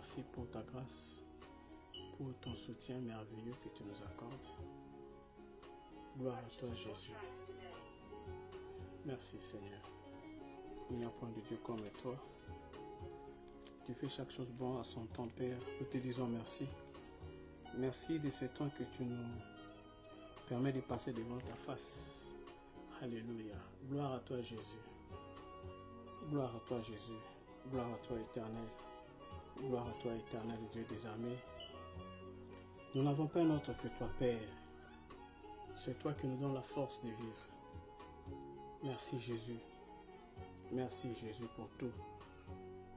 Merci pour ta grâce, pour ton soutien merveilleux que tu nous accordes. Gloire à toi, Jésus. Merci, Seigneur. Il n'y a point de Dieu comme toi. Tu fais chaque chose bon à son temps, Père. Nous te disons merci. Merci de ce temps que tu nous permets de passer devant ta face. Alléluia. Gloire à toi, Jésus. Gloire à toi, Jésus. Gloire à toi, Éternel. Gloire à toi, Éternel, Dieu des armées. Nous n'avons pas un autre que toi, Père. C'est toi qui nous donnes la force de vivre. Merci, Jésus. Merci, Jésus, pour tout.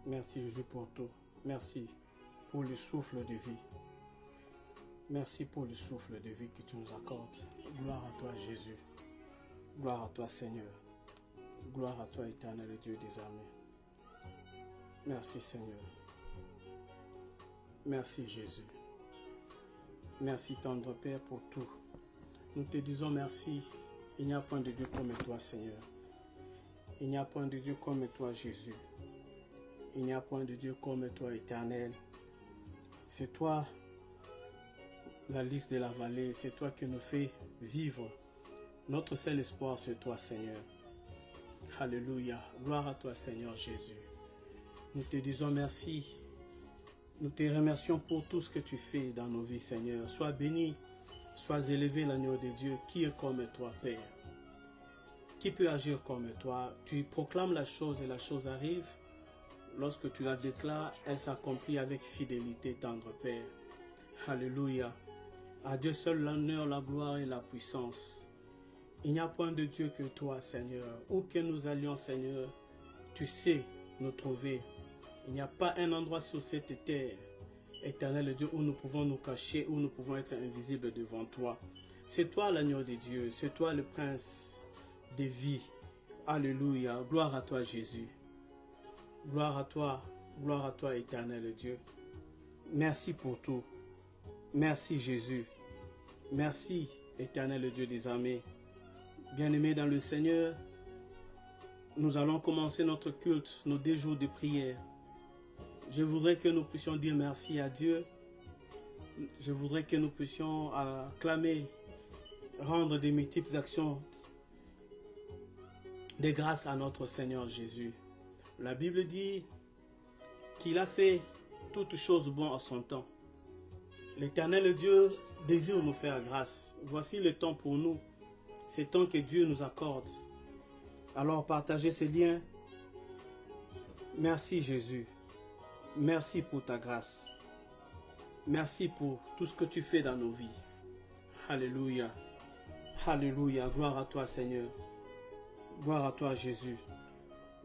Merci, Jésus, pour tout. Merci pour le souffle de vie. Merci pour le souffle de vie que tu nous accordes. Gloire à toi, Jésus. Gloire à toi, Seigneur. Gloire à toi, Éternel, Dieu des armées. Merci, Seigneur. Merci, Jésus. Merci, tendre Père, pour tout. Nous te disons merci. Il n'y a point de Dieu comme toi, Seigneur. Il n'y a point de Dieu comme toi, Jésus. Il n'y a point de Dieu comme toi, Éternel. C'est toi, la liste de la vallée. C'est toi qui nous fais vivre. Notre seul espoir, c'est toi, Seigneur. Alléluia. Gloire à toi, Seigneur Jésus. Nous te disons merci. Nous te remercions pour tout ce que tu fais dans nos vies, Seigneur. Sois béni, sois élevé, l'agneau de Dieu. Qui est comme toi, Père? Qui peut agir comme toi? Tu proclames la chose et la chose arrive. Lorsque tu la déclares, elle s'accomplit avec fidélité, tendre Père. Alléluia. À Dieu seul l'honneur, la gloire et la puissance. Il n'y a point de Dieu que toi, Seigneur. Où que nous allions, Seigneur, tu sais nous trouver. Il n'y a pas un endroit sur cette terre, Éternel Dieu, où nous pouvons nous cacher, où nous pouvons être invisibles devant toi. C'est toi l'agneau de Dieu, c'est toi le prince des vies. Alléluia. Gloire à toi, Jésus. Gloire à toi, Éternel Dieu. Merci pour tout. Merci, Jésus. Merci, Éternel Dieu des armées. Bien-aimés dans le Seigneur, nous allons commencer notre culte, nos 2 jours de prière. Je voudrais que nous puissions dire merci à Dieu. Je voudrais que nous puissions acclamer, rendre des multiples actions de grâce à notre Seigneur Jésus. La Bible dit qu'il a fait toutes choses bonnes à son temps. L'Éternel Dieu désire nous faire grâce. Voici le temps pour nous. C'est le temps que Dieu nous accorde. Alors partagez ces liens. Merci Jésus. Merci pour ta grâce. Merci pour tout ce que tu fais dans nos vies. Alléluia. Alléluia. Gloire à toi, Seigneur. Gloire à toi, Jésus.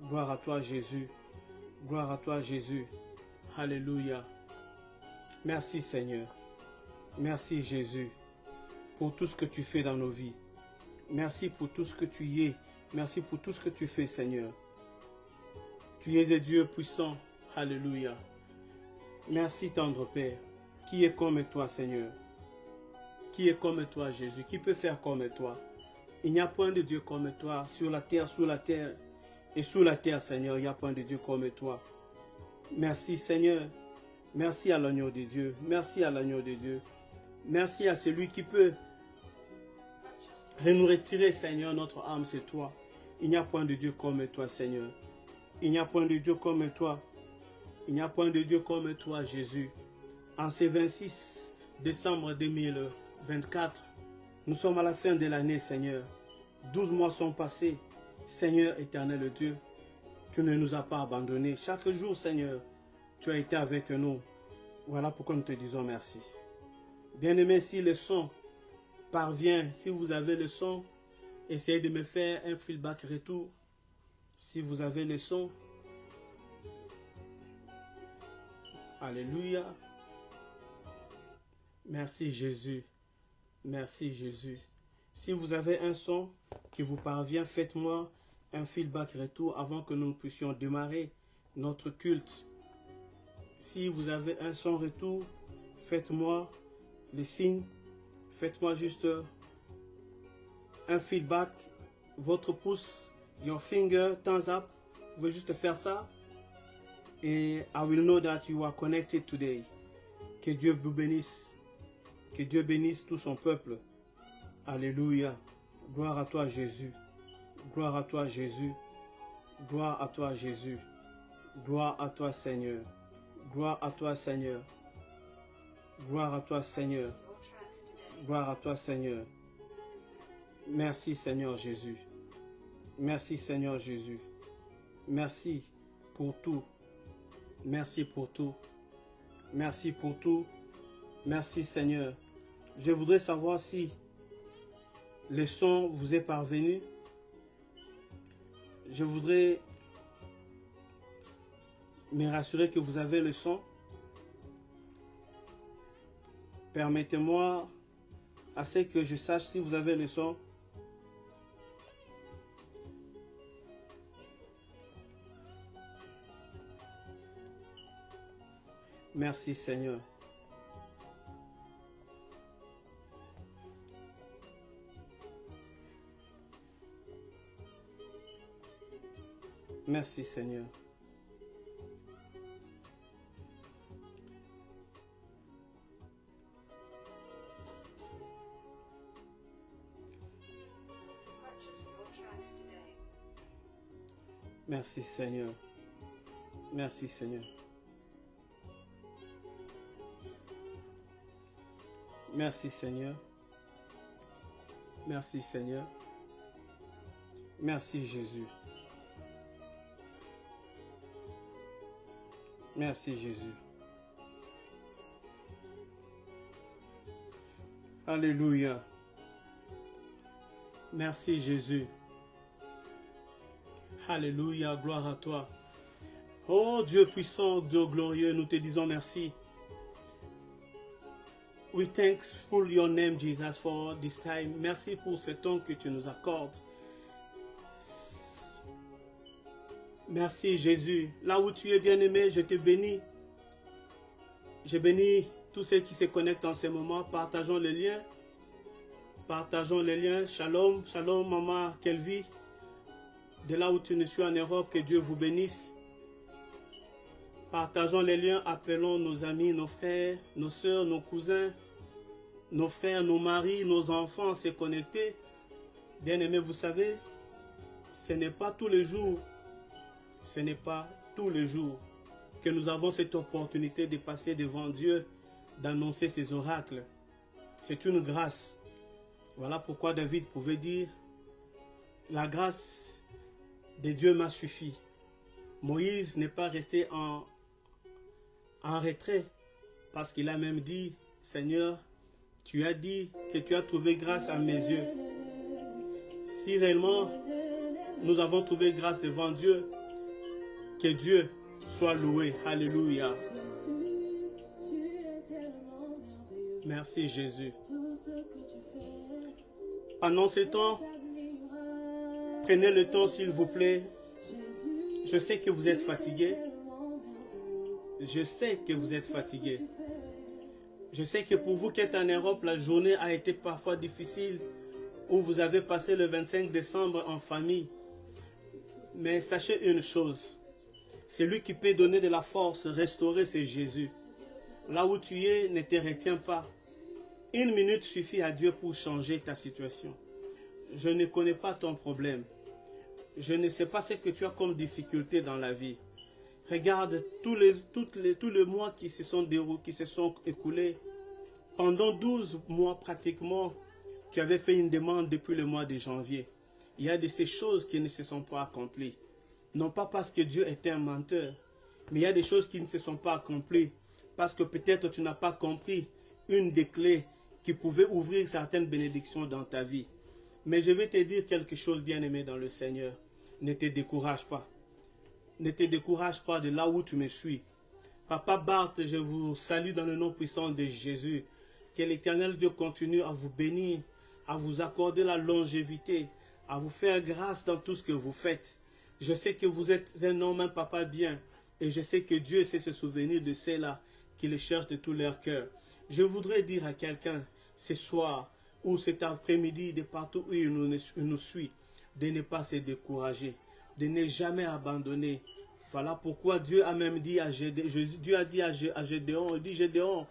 Gloire à toi, Jésus. Gloire à toi, Jésus. Alléluia. Merci, Seigneur. Merci, Jésus, pour tout ce que tu fais dans nos vies. Merci pour tout ce que tu es. Merci pour tout ce que tu fais, Seigneur. Tu es un Dieu puissant. Alléluia. Merci, tendre Père. Qui est comme toi, Seigneur? Qui est comme toi, Jésus? Qui peut faire comme toi? Il n'y a point de Dieu comme toi. Sur la terre, sous la terre et sous la terre, Seigneur, il n'y a point de Dieu comme toi. Merci, Seigneur. Merci à l'agneau de Dieu. Merci à l'agneau de Dieu. Merci à celui qui peut nous retirer, Seigneur, notre âme, c'est toi. Il n'y a point de Dieu comme toi, Seigneur. Il n'y a point de Dieu comme toi. Il n'y a point de Dieu comme toi, Jésus. En ce 26 décembre 2024, nous sommes à la fin de l'année, Seigneur. 12 mois sont passés. Seigneur éternel Dieu, tu ne nous as pas abandonnés. Chaque jour, Seigneur, tu as été avec nous. Voilà pourquoi nous te disons merci. Bien-aimé, si le son parvient, si vous avez le son, essayez de me faire un feedback retour. Si vous avez le son, alléluia. Merci Jésus. Merci Jésus. Si vous avez un son qui vous parvient, faites-moi un feedback retour avant que nous puissions démarrer notre culte. Si vous avez un son retour, faites-moi les signes. Faites-moi juste un feedback. Votre pouce, your finger, thumbs up. Vous pouvez juste faire ça. Et I will know that you are connected today. Que Dieu vous bénisse. Que Dieu bénisse tout son peuple. Alléluia. Gloire à toi, Jésus. Gloire à toi, Jésus. Gloire à toi, Jésus. Gloire à toi, Seigneur. Gloire à toi, Seigneur. Gloire à toi, Seigneur. Gloire à toi, Seigneur. Merci, Seigneur Jésus. Merci, Seigneur Jésus. Merci pour tout. Merci pour tout. Merci pour tout. Merci, Seigneur. Je voudrais savoir si le son vous est parvenu. Je voudrais me rassurer que vous avez le son. Permettez-moi, à ce que je sache si vous avez le son. Merci, Seigneur. Merci, Seigneur. Merci, Seigneur. Merci, Seigneur. Merci, Seigneur. Merci, Seigneur. Merci, Jésus. Merci, Jésus. Alléluia. Merci, Jésus. Alléluia, gloire à toi. Oh Dieu puissant, Dieu glorieux, nous te disons merci. We thankful your name, Jesus, for this time. Merci pour ce temps que tu nous accordes. Merci, Jésus. Là où tu es bien-aimé, je te bénis. Je bénis tous ceux qui se connectent en ce moment. Partageons les liens. Partageons les liens. Shalom, shalom, maman Kelvie. De là où tu nous suis en Europe, que Dieu vous bénisse. Partageons les liens, appelons nos amis, nos frères, nos soeurs, nos cousins, nos frères, nos maris, nos enfants à se connecter. Bien-aimés, vous savez, ce n'est pas tous les jours, ce n'est pas tous les jours que nous avons cette opportunité de passer devant Dieu, d'annoncer ses oracles. C'est une grâce. Voilà pourquoi David pouvait dire, la grâce de Dieu m'a suffi. Moïse n'est pas resté en retrait parce qu'il a même dit, Seigneur, tu as dit que tu as trouvé grâce à mes yeux. Si réellement nous avons trouvé grâce devant Dieu, que Dieu soit loué. Alléluia. Merci Jésus. Pendant ce temps, prenez le temps s'il vous plaît. Je sais que vous êtes fatigués. Je sais que vous êtes fatigués. Je sais que pour vous qui êtes en Europe, la journée a été parfois difficile, où vous avez passé le 25 décembre en famille. Mais sachez une chose, celui qui peut donner de la force, restaurer, c'est Jésus. Là où tu es, ne te retiens pas. Une minute suffit à Dieu pour changer ta situation. Je ne connais pas ton problème. Je ne sais pas ce que tu as comme difficulté dans la vie. Regarde tous les mois qui se sont écoulés. Pendant 12 mois pratiquement, tu avais fait une demande depuis le mois de janvier. Il y a de ces choses qui ne se sont pas accomplies. Non pas parce que Dieu était un menteur, mais il y a des choses qui ne se sont pas accomplies. Parce que peut-être tu n'as pas compris une des clés qui pouvait ouvrir certaines bénédictions dans ta vie. Mais je vais te dire quelque chose, bien-aimé dans le Seigneur. Ne te décourage pas. Ne te décourage pas de là où tu me suis. Papa Barthes, je vous salue dans le nom puissant de Jésus. Que l'Éternel Dieu continue à vous bénir, à vous accorder la longévité, à vous faire grâce dans tout ce que vous faites. Je sais que vous êtes un homme, un papa bien, et je sais que Dieu sait se souvenir de ceux-là qui le cherchent de tout leur cœur. Je voudrais dire à quelqu'un ce soir ou cet après-midi, de partout où il nous suit, de ne pas se décourager, de ne jamais abandonner. Voilà pourquoi Dieu a même dit à Gédéon, Dieu a dit à Gédéon, il dit Gédéon,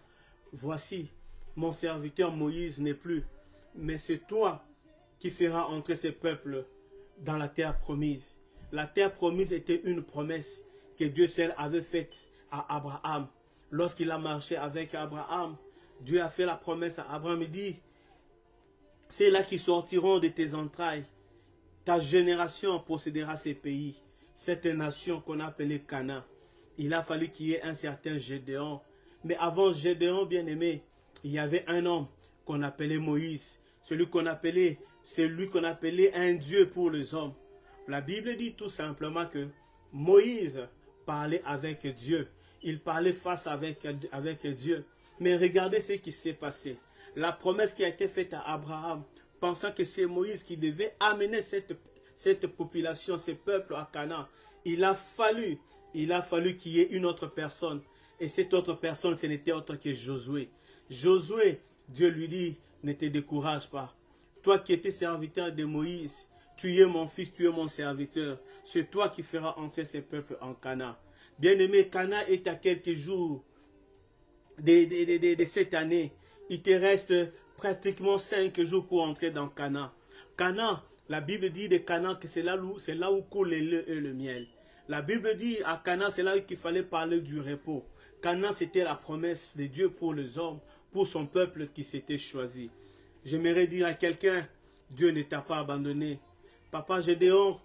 voici, mon serviteur Moïse n'est plus, mais c'est toi qui feras entrer ces peuples dans la terre promise. La terre promise était une promesse que Dieu seul avait faite à Abraham. Lorsqu'il a marché avec Abraham, Dieu a fait la promesse à Abraham, il dit, c'est là qui sortiront de tes entrailles. Ta génération possédera ces pays. Cette nation qu'on appelait Canaan. Il a fallu qu'il y ait un certain Gédéon. Mais avant Gédéon, bien aimé, il y avait un homme qu'on appelait Moïse. Celui qu'on appelait un Dieu pour les hommes. La Bible dit tout simplement que Moïse parlait avec Dieu. Il parlait face avec Dieu. Mais regardez ce qui s'est passé. La promesse qui a été faite à Abraham, pensant que c'est Moïse qui devait amener cette population, ces peuples à Canaan. Il a fallu qu'il y ait une autre personne. Et cette autre personne, ce n'était autre que Josué. Josué, Dieu lui dit, ne te décourage pas. Toi qui étais serviteur de Moïse, tu es mon fils, tu es mon serviteur. C'est toi qui feras entrer ces peuples en Canaan. Bien-aimé, Canaan est à quelques jours de cette année. Il te reste pratiquement 5 jours pour entrer dans Canaan. Canaan, la Bible dit de Canaan que c'est là où coule le lait et le miel. La Bible dit à Canaan, c'est là qu'il fallait parler du repos. Canaan, c'était la promesse de Dieu pour les hommes, pour son peuple qui s'était choisi. J'aimerais dire à quelqu'un, Dieu ne t'a pas abandonné. Papa Gédéon,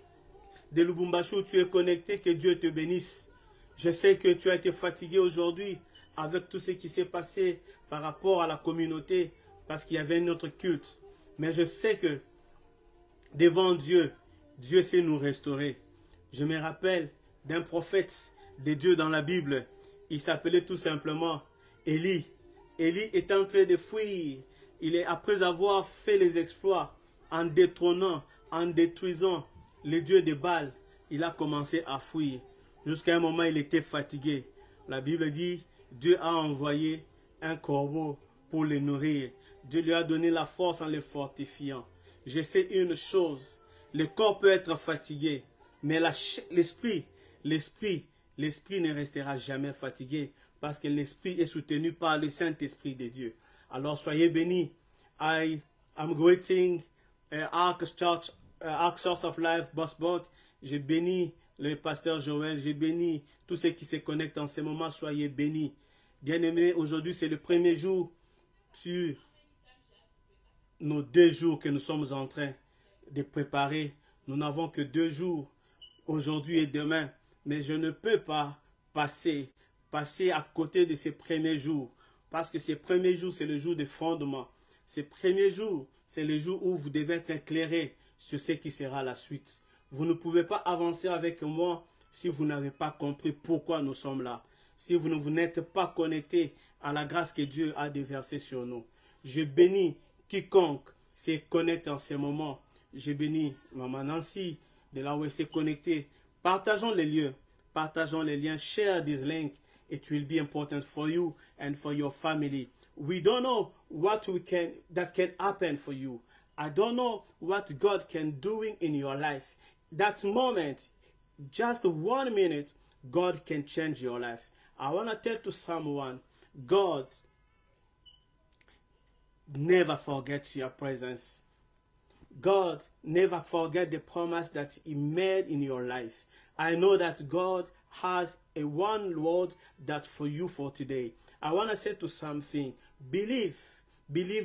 de Lubumbashi, tu es connecté, que Dieu te bénisse. Je sais que tu as été fatigué aujourd'hui avec tout ce qui s'est passé par rapport à la communauté, parce qu'il y avait notre culte. Mais je sais que devant Dieu, Dieu sait nous restaurer. Je me rappelle d'un prophète de Dieu dans la Bible. Il s'appelait tout simplement Élie. Élie est en train de fuir. Après avoir fait les exploits en détrônant, en détruisant les dieux de Baal, il a commencé à fuir. Jusqu'à un moment, il était fatigué. La Bible dit, Dieu a envoyé un corbeau pour le nourrir. Dieu lui a donné la force en le fortifiant. Je sais une chose, le corps peut être fatigué, mais l'esprit ne restera jamais fatigué parce que l'esprit est soutenu par le Saint-Esprit de Dieu. Alors soyez bénis. I'm greeting Ark Church of Life, Bosburg. Je bénis le pasteur Joël, je bénis tous ceux qui se connectent en ce moment, soyez bénis. Bien-aimés, aujourd'hui c'est le premier jour sur nos 2 jours que nous sommes en train de préparer. Nous n'avons que 2 jours, aujourd'hui et demain, mais je ne peux pas passer à côté de ces premiers jours, parce que ces premiers jours, c'est le jour de fondement. Ces premiers jours, c'est le jour où vous devez être éclairé sur ce qui sera la suite. Vous ne pouvez pas avancer avec moi si vous n'avez pas compris pourquoi nous sommes là. Si vous n'êtes pas connecté à la grâce que Dieu a déversée sur nous. Je bénis quiconque se connecte en ce moment. Je bénis Maman Nancy, de là où elle s'est connectée. Partageons les lieux, partageons les liens. Share this link. It will be important for you and for your family. We don't know what that can happen for you. I don't know what God can do in your life. That moment, just 1 minute, God can change your life. I want to tell to someone, God never forgets your presence. God never forget the promise that He made in your life. I know that God has a one word that for you for today. I want to say to something, believe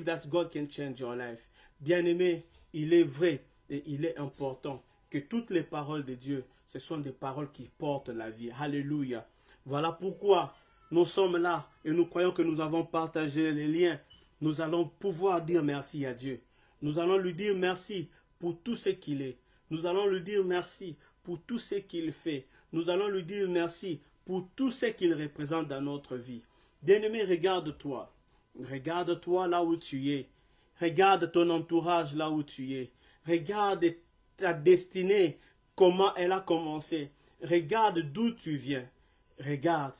that God can change your life. Bien-aimé, il est vrai et il est important que toutes les paroles de Dieu, ce sont des paroles qui portent la vie. Alléluia. Voilà pourquoi nous sommes là et nous croyons que nous avons partagé les liens. Nous allons pouvoir dire merci à Dieu. Nous allons lui dire merci pour tout ce qu'il est. Nous allons lui dire merci pour tout ce qu'il fait. Nous allons lui dire merci pour tout ce qu'il représente dans notre vie. Bien-aimé, regarde-toi. Regarde-toi là où tu es. Regarde ton entourage là où tu es. Regarde ta destinée, comment elle a commencé. Regarde d'où tu viens. Regarde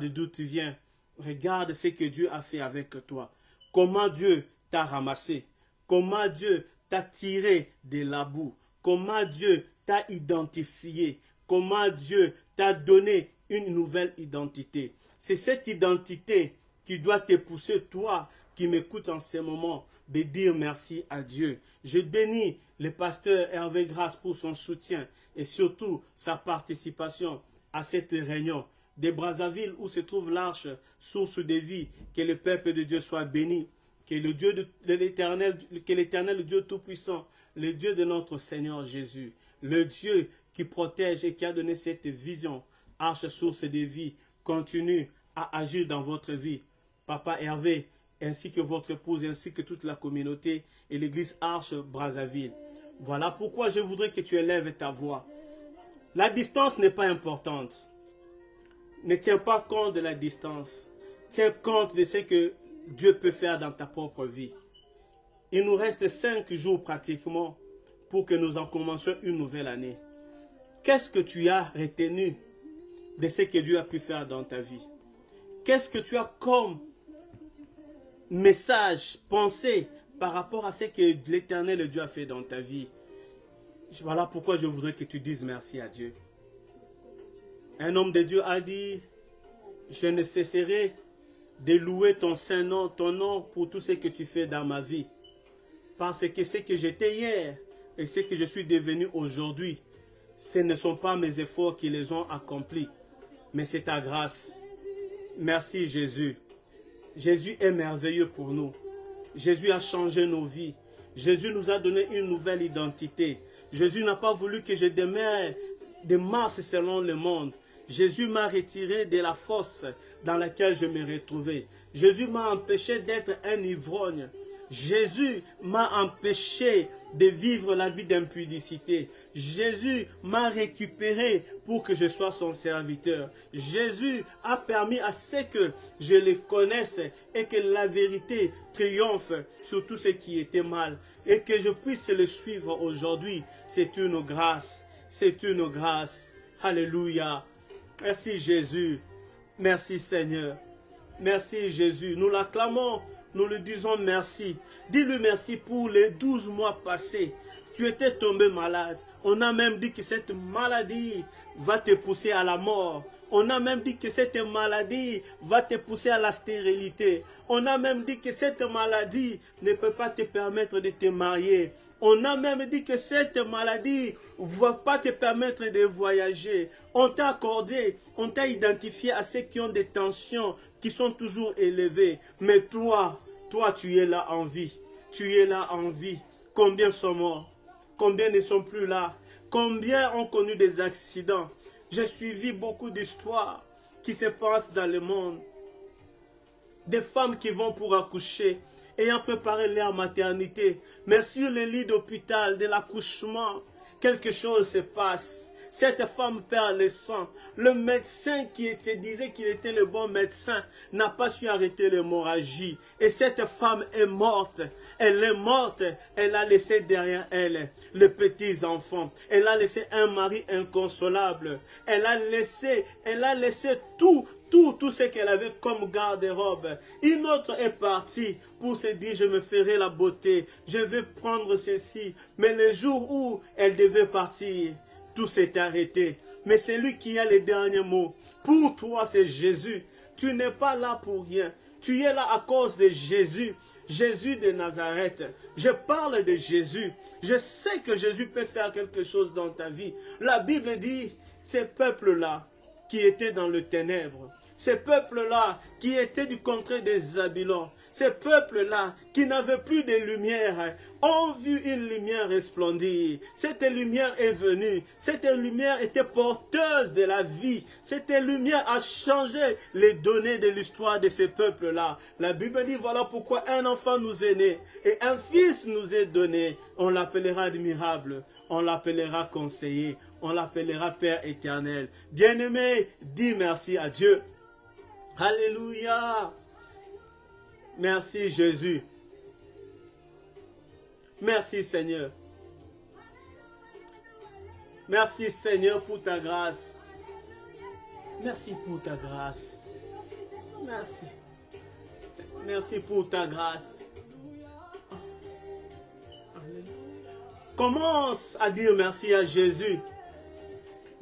d'où tu viens. Regarde ce que Dieu a fait avec toi. Comment Dieu t'a ramassé. Comment Dieu t'a tiré de la boue. Comment Dieu t'a identifié. comment Dieu t'a donné une nouvelle identité. C'est cette identité qui doit te pousser, toi qui m'écoutes en ce moment, de dire merci à Dieu. Je bénis le pasteur Hervé Grasse pour son soutien et surtout sa participation à cette réunion de Brazzaville où se trouve l'arche, source de vie. Que le peuple de Dieu soit béni. Que le Dieu de l'Éternel, que l'Éternel, le Dieu Tout-Puissant, le Dieu de notre Seigneur Jésus, le Dieu qui protège et qui a donné cette vision, arche, source de vie, continue à agir dans votre vie. Papa Hervé, ainsi que votre épouse, ainsi que toute la communauté et l'église Arche Brazzaville. Voilà pourquoi je voudrais que tu élèves ta voix. La distance n'est pas importante. Ne tiens pas compte de la distance. Tiens compte de ce que Dieu peut faire dans ta propre vie. Il nous reste 5 jours pratiquement pour que nous en commencions une nouvelle année. Qu'est-ce que tu as retenu de ce que Dieu a pu faire dans ta vie? Qu'est-ce que tu as comme message, pensée par rapport à ce que l'Éternel Dieu a fait dans ta vie? Voilà pourquoi je voudrais que tu dises merci à Dieu. Un homme de Dieu a dit, je ne cesserai de louer ton saint nom, ton nom pour tout ce que tu fais dans ma vie. Parce que ce que j'étais hier et ce que je suis devenu aujourd'hui, ce ne sont pas mes efforts qui les ont accomplis, mais c'est ta grâce. Merci Jésus. Jésus est merveilleux pour nous. Jésus a changé nos vies. Jésus nous a donné une nouvelle identité. Jésus n'a pas voulu que je demeure de marche selon le monde. Jésus m'a retiré de la fosse dans laquelle je me retrouvais. Jésus m'a empêché d'être un ivrogne. Jésus m'a empêché de vivre la vie d'impudicité. Jésus m'a récupéré pour que je sois son serviteur. Jésus a permis à ce que je le connaisse et que la vérité triomphe sur tout ce qui était mal. Et que je puisse le suivre aujourd'hui. C'est une grâce. C'est une grâce. Alléluia. Merci Jésus. Merci Seigneur. Merci Jésus. Nous l'acclamons. Nous lui disons merci. Dis-lui merci pour les 12 mois passés. Tu étais tombé malade. On a même dit que cette maladie va te pousser à la mort. On a même dit que cette maladie va te pousser à la stérilité. On a même dit que cette maladie ne peut pas te permettre de te marier. On a même dit que cette maladie ne va pas te permettre de voyager. On t'a accordé, on t'a identifié à ceux qui ont des tensions qui sont toujours élevées. Mais toi, tu es là en vie. Tu es là en vie. Combien sont morts? Combien ne sont plus là? Combien ont connu des accidents? J'ai suivi beaucoup d'histoires qui se passent dans le monde. Des femmes qui vont pour accoucher, ayant préparé leur maternité, mais sur le lit d'hôpital de l'accouchement, quelque chose se passe. Cette femme perd le sang. Le médecin qui se disait qu'il était le bon médecin n'a pas su arrêter l'hémorragie. Et cette femme est morte. Elle est morte. Elle a laissé derrière elle les petits enfants. Elle a laissé un mari inconsolable. Elle a laissé tout ce qu'elle avait comme garde-robe. Une autre est partie pour se dire, je me ferai la beauté, je vais prendre ceci. Mais le jour où elle devait partir, tout s'est arrêté. Mais c'est lui qui a les derniers mots. Pour toi, c'est Jésus. Tu n'es pas là pour rien. Tu es là à cause de Jésus. Jésus de Nazareth. Je parle de Jésus. Je sais que Jésus peut faire quelque chose dans ta vie. La Bible dit, ces peuples-là qui étaient dans le ténèbre, ces peuples-là qui étaient du contrée des Zabylons, ces peuples-là qui n'avaient plus de lumière, ont vu une lumière resplendir. Cette lumière est venue. Cette lumière était porteuse de la vie. Cette lumière a changé les données de l'histoire de ces peuples-là. La Bible dit, voilà pourquoi un enfant nous est né et un fils nous est donné. On l'appellera admirable. On l'appellera conseiller. On l'appellera Père éternel. Bien-aimé, dis merci à Dieu. Alléluia. Merci Jésus. Merci Seigneur. Merci Seigneur pour ta grâce. Merci pour ta grâce. Merci. Merci pour ta grâce. Commence à dire merci à Jésus.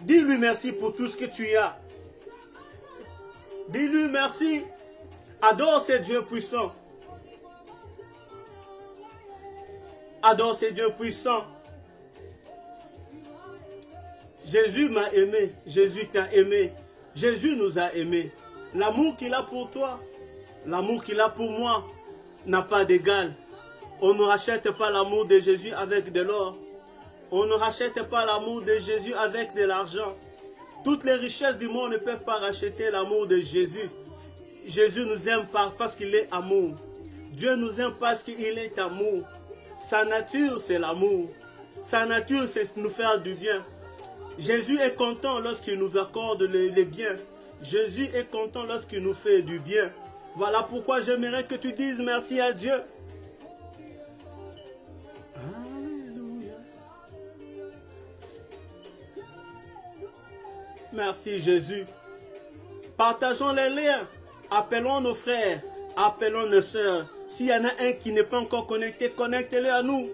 Dis-lui merci pour tout ce que tu as. Dis-lui merci. Adore ce Dieu puissant. Adore ce Dieu puissant. Jésus m'a aimé. Jésus t'a aimé. Jésus nous a aimés. L'amour qu'il a pour toi, l'amour qu'il a pour moi, n'a pas d'égal. On ne rachète pas l'amour de Jésus avec de l'or. On ne rachète pas l'amour de Jésus avec de l'argent. Toutes les richesses du monde ne peuvent pas racheter l'amour de Jésus. Jésus nous aime parce qu'il est amour. Dieu nous aime parce qu'il est amour. Sa nature, c'est l'amour. Sa nature, c'est nous faire du bien. Jésus est content lorsqu'il nous accorde les biens. Jésus est content lorsqu'il nous fait du bien. Voilà pourquoi j'aimerais que tu dises merci à Dieu. Alléluia. Merci Jésus. Partageons les liens. Appelons nos frères. Appelons nos sœurs. S'il y en a un qui n'est pas encore connecté, connectez-le à nous.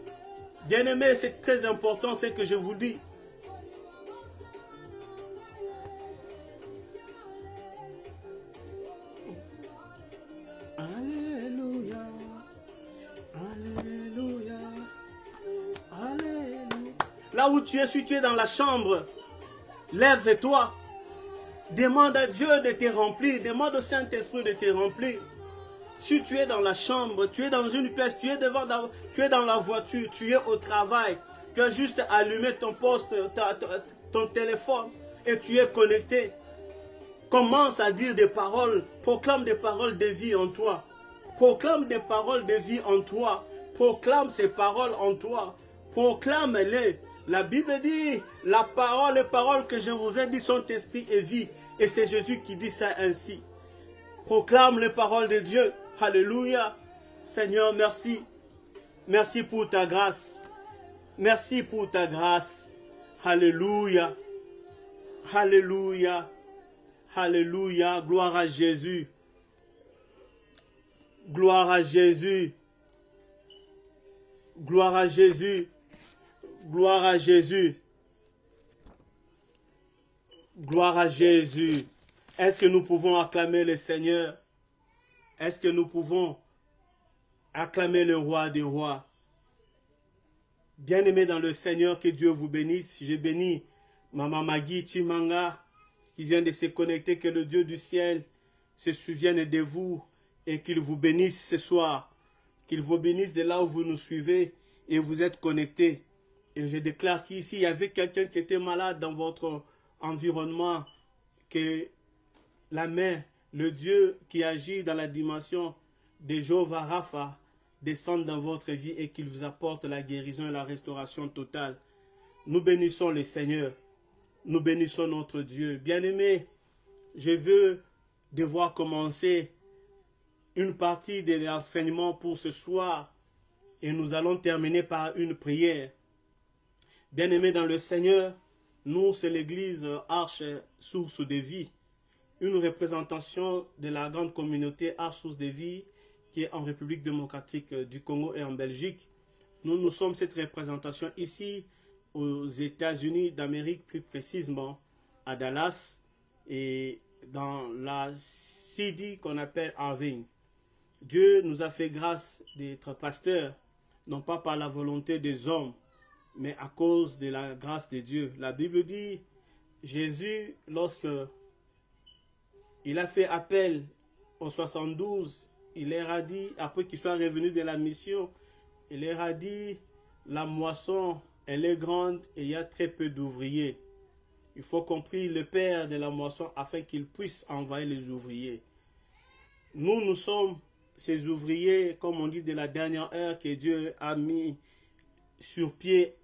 Bien-aimés, c'est très important ce que je vous dis. Alléluia. Alléluia. Alléluia. Là où tu es, si tu es dans la chambre, lève-toi. Demande à Dieu de te remplir. Demande au Saint-Esprit de te remplir. Si tu es dans la chambre, tu es dans une pièce, tu es dans la voiture, tu es au travail, tu as juste allumé ton poste, ton téléphone et tu es connecté. Commence à dire des paroles, proclame des paroles de vie en toi. Proclame des paroles de vie en toi. Proclame ces paroles en toi. Proclame-les. La Bible dit, les paroles que je vous ai dit sont esprit et vie. Et c'est Jésus qui dit ça ainsi. Proclame les paroles de Dieu. Alléluia. Seigneur, merci. Merci pour ta grâce. Merci pour ta grâce. Alléluia. Alléluia. Alléluia. Gloire à Jésus. Gloire à Jésus. Gloire à Jésus. Gloire à Jésus. Gloire à Jésus. Est-ce que nous pouvons acclamer le Seigneur? Est-ce que nous pouvons acclamer le roi des rois? Bien-aimés dans le Seigneur, que Dieu vous bénisse. Je bénis Maman Magui Chimanga qui vient de se connecter. Que le Dieu du ciel se souvienne de vous et qu'il vous bénisse ce soir. Qu'il vous bénisse de là où vous nous suivez et vous êtes connectés. Et je déclare qu'ici, il y avait quelqu'un qui était malade dans votre environnement, que la main, le Dieu qui agit dans la dimension de Jéhovah Rapha, descende dans votre vie et qu'il vous apporte la guérison et la restauration totale. Nous bénissons le Seigneur. Nous bénissons notre Dieu. Bien-aimés, je veux devoir commencer une partie de l'enseignement pour ce soir et nous allons terminer par une prière. Bien-aimés dans le Seigneur, nous, c'est l'église Arche Source de Vie, une représentation de la grande communauté Arche Source de Vie qui est en République démocratique du Congo et en Belgique. Nous sommes cette représentation ici aux États-Unis d'Amérique, plus précisément à Dallas et dans la city qu'on appelle Irving. Dieu nous a fait grâce d'être pasteurs, non pas par la volonté des hommes, mais à cause de la grâce de Dieu. La Bible dit, Jésus, lorsque il a fait appel aux 72, il leur a dit, après qu'il soit revenu de la mission, il leur a dit, la moisson, elle est grande et il y a très peu d'ouvriers. Il faut qu'on prie le Père de la moisson afin qu'il puisse envoyer les ouvriers. Nous sommes ces ouvriers, comme on dit, de la dernière heure que Dieu a mis sur pied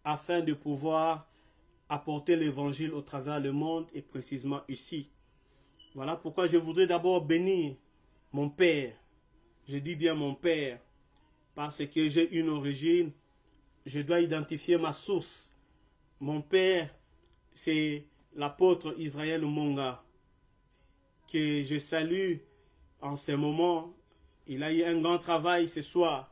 afin de pouvoir apporter l'évangile au travers le monde et précisément ici. Voilà pourquoi je voudrais d'abord bénir mon Père. Je dis bien mon Père, parce que j'ai une origine, je dois identifier ma source. Mon Père, c'est l'apôtre Israël Monga, que je salue en ce moment. Il a eu un grand travail ce soir.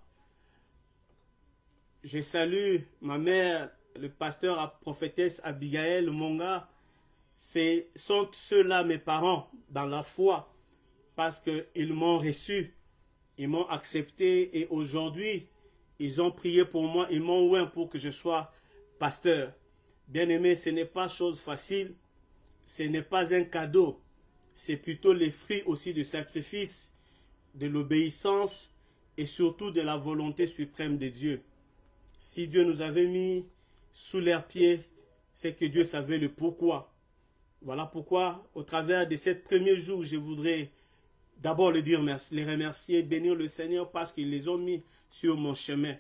Je salue ma mère, le pasteur à prophétesse Abigail Monga, sont ceux-là mes parents dans la foi, parce qu'ils m'ont reçu, ils m'ont accepté et aujourd'hui, ils ont prié pour moi, ils m'ont oint pour que je sois pasteur. Bien-aimé, ce n'est pas chose facile, ce n'est pas un cadeau, c'est plutôt les fruits aussi du sacrifice, de l'obéissance et surtout de la volonté suprême de Dieu. Si Dieu nous avait mis sous leurs pieds, c'est que Dieu savait le pourquoi. Voilà pourquoi, au travers de ces premiers jours, je voudrais d'abord les remercier, bénir le Seigneur parce qu'ils les ont mis sur mon chemin.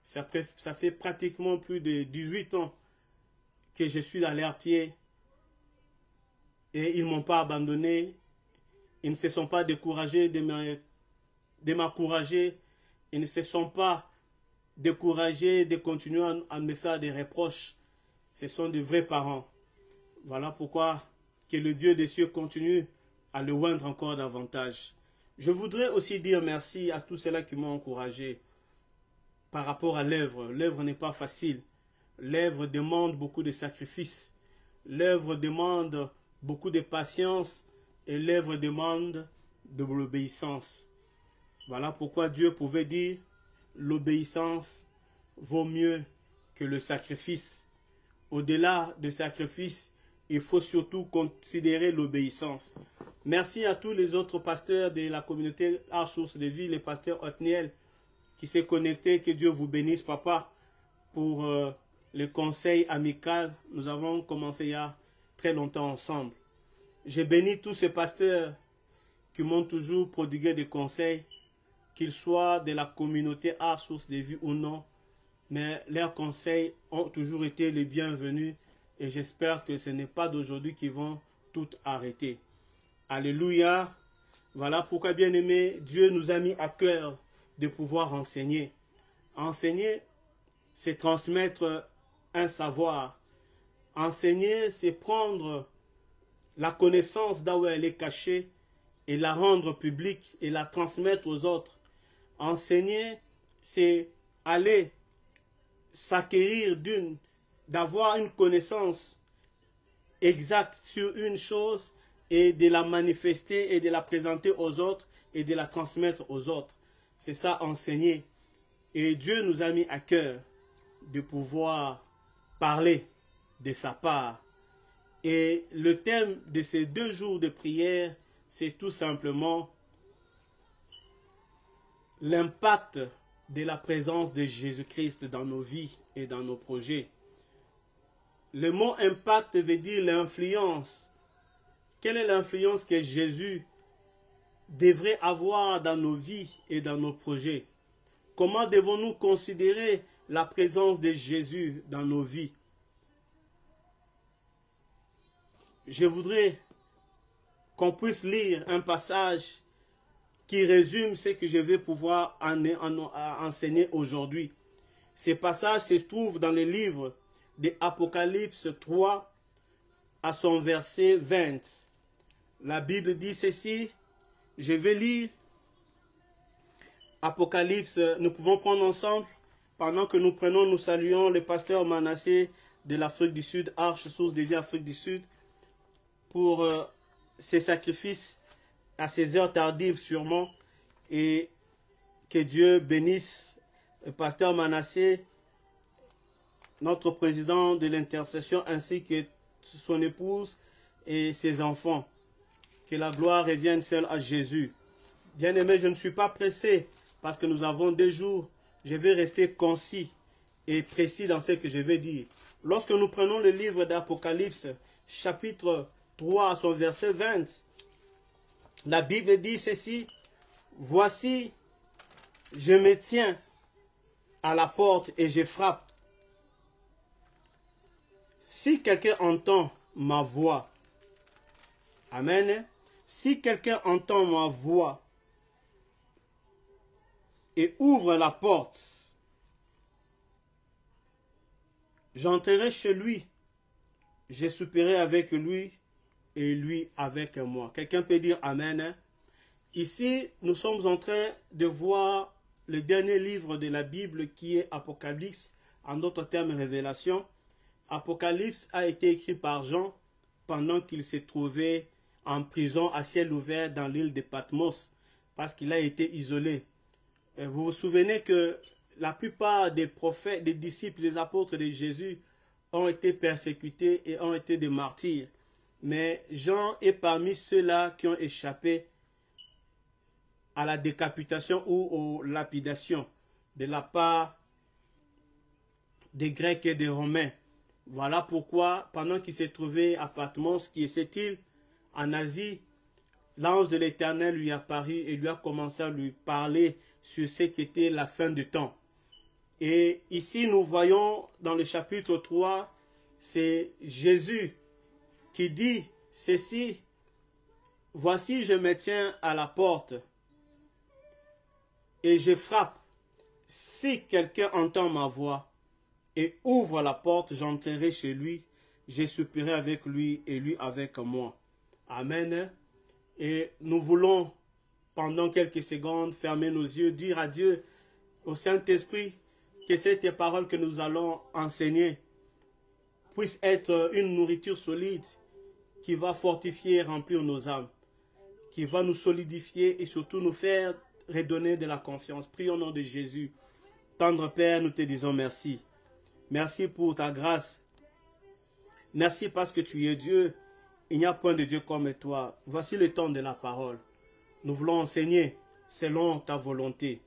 Ça fait pratiquement plus de 18 ans que je suis dans leurs pieds et ils ne m'ont pas abandonné. Ils ne se sont pas découragés de m'encourager. Ils ne se sont pas découragés de continuer à me faire des reproches. Ce sont de vrais parents. Voilà pourquoi que le Dieu des cieux continue à le oindre encore davantage. Je voudrais aussi dire merci à tous ceux-là qui m'ont encouragé par rapport à l'œuvre. L'œuvre n'est pas facile. L'œuvre demande beaucoup de sacrifices. L'œuvre demande beaucoup de patience et l'œuvre demande de l'obéissance. Voilà pourquoi Dieu pouvait dire l'obéissance vaut mieux que le sacrifice. Au-delà du sacrifice, il faut surtout considérer l'obéissance. Merci à tous les autres pasteurs de la communauté Arche Source de Vie, les pasteurs Othniel qui s'est connecté. Que Dieu vous bénisse, papa, pour le conseil amical. Nous avons commencé il y a très longtemps ensemble. J'ai béni tous ces pasteurs qui m'ont toujours prodigué des conseils, qu'ils soient de la communauté Arche Source de Vie ou non. Mais leurs conseils ont toujours été les bienvenus et j'espère que ce n'est pas d'aujourd'hui qu'ils vont tout arrêter. Alléluia. Voilà pourquoi, bien aimé, Dieu nous a mis à cœur de pouvoir enseigner. Enseigner, c'est transmettre un savoir. Enseigner, c'est prendre la connaissance là où elle est cachée et la rendre publique et la transmettre aux autres. Enseigner, c'est aller s'acquérir d'avoir une connaissance exacte sur une chose et de la manifester et de la présenter aux autres et de la transmettre aux autres. C'est ça, enseigner. Et Dieu nous a mis à cœur de pouvoir parler de sa part. Et le thème de ces 2 jours de prière, c'est tout simplement l'impact de la présence de Jésus-Christ dans nos vies et dans nos projets. Le mot impact veut dire l'influence. Quelle est l'influence que Jésus devrait avoir dans nos vies et dans nos projets? Comment devons-nous considérer la présence de Jésus dans nos vies? Je voudrais qu'on puisse lire un passage qui résume ce que je vais pouvoir enseigner aujourd'hui. Ce passage se trouve dans le livre de Apocalypse 3 à son verset 20. La Bible dit ceci, je vais lire Apocalypse, nous pouvons prendre ensemble, pendant que nous prenons, nous saluons le pasteur Manassé de l'Afrique du Sud, Arche Source de Vie Afrique du Sud, pour ses sacrifices à ces heures tardives sûrement, et que Dieu bénisse le pasteur Manassé, notre président de l'intercession, ainsi que son épouse et ses enfants. Que la gloire revienne seule à Jésus. Bien-aimé, je ne suis pas pressé parce que nous avons 2 jours. Je vais rester concis et précis dans ce que je vais dire. Lorsque nous prenons le livre d'Apocalypse, chapitre 3 à son verset 20, la Bible dit ceci, « Voici, je me tiens à la porte et je frappe. Si quelqu'un entend ma voix, amen, si quelqu'un entend ma voix et ouvre la porte, j'entrerai chez lui, je souperai avec lui et lui avec moi. » Quelqu'un peut dire amen. Hein? Ici, nous sommes en train de voir le dernier livre de la Bible qui est Apocalypse, en d'autres termes Révélation. Apocalypse a été écrit par Jean pendant qu'il s'est trouvé en prison à ciel ouvert dans l'île de Patmos, parce qu'il a été isolé. Vous vous souvenez que la plupart des prophètes, des disciples, des apôtres de Jésus ont été persécutés et ont été des martyrs. Mais Jean est parmi ceux-là qui ont échappé à la décapitation ou aux lapidations de la part des Grecs et des Romains. Voilà pourquoi, pendant qu'il s'est trouvé à Patmos, qui est cette île en Asie, l'ange de l'Éternel lui apparut et lui a commencé à lui parler sur ce qu'était la fin du temps. Et ici, nous voyons dans le chapitre 3, c'est Jésus qui dit ceci: « Voici, je me tiens à la porte et je frappe. Si quelqu'un entend ma voix et ouvre la porte, j'entrerai chez lui, je souperai avec lui et lui avec moi. » Amen. Et nous voulons, pendant quelques secondes, fermer nos yeux, dire à Dieu, au Saint-Esprit, que cette parole que nous allons enseigner puisse être une nourriture solide qui va fortifier et remplir nos âmes, qui va nous solidifier et surtout nous faire redonner de la confiance. Prions au nom de Jésus. Tendre Père, nous te disons merci. Merci pour ta grâce. Merci parce que tu es Dieu. Il n'y a point de Dieu comme toi. Voici le temps de la parole. Nous voulons enseigner selon ta volonté.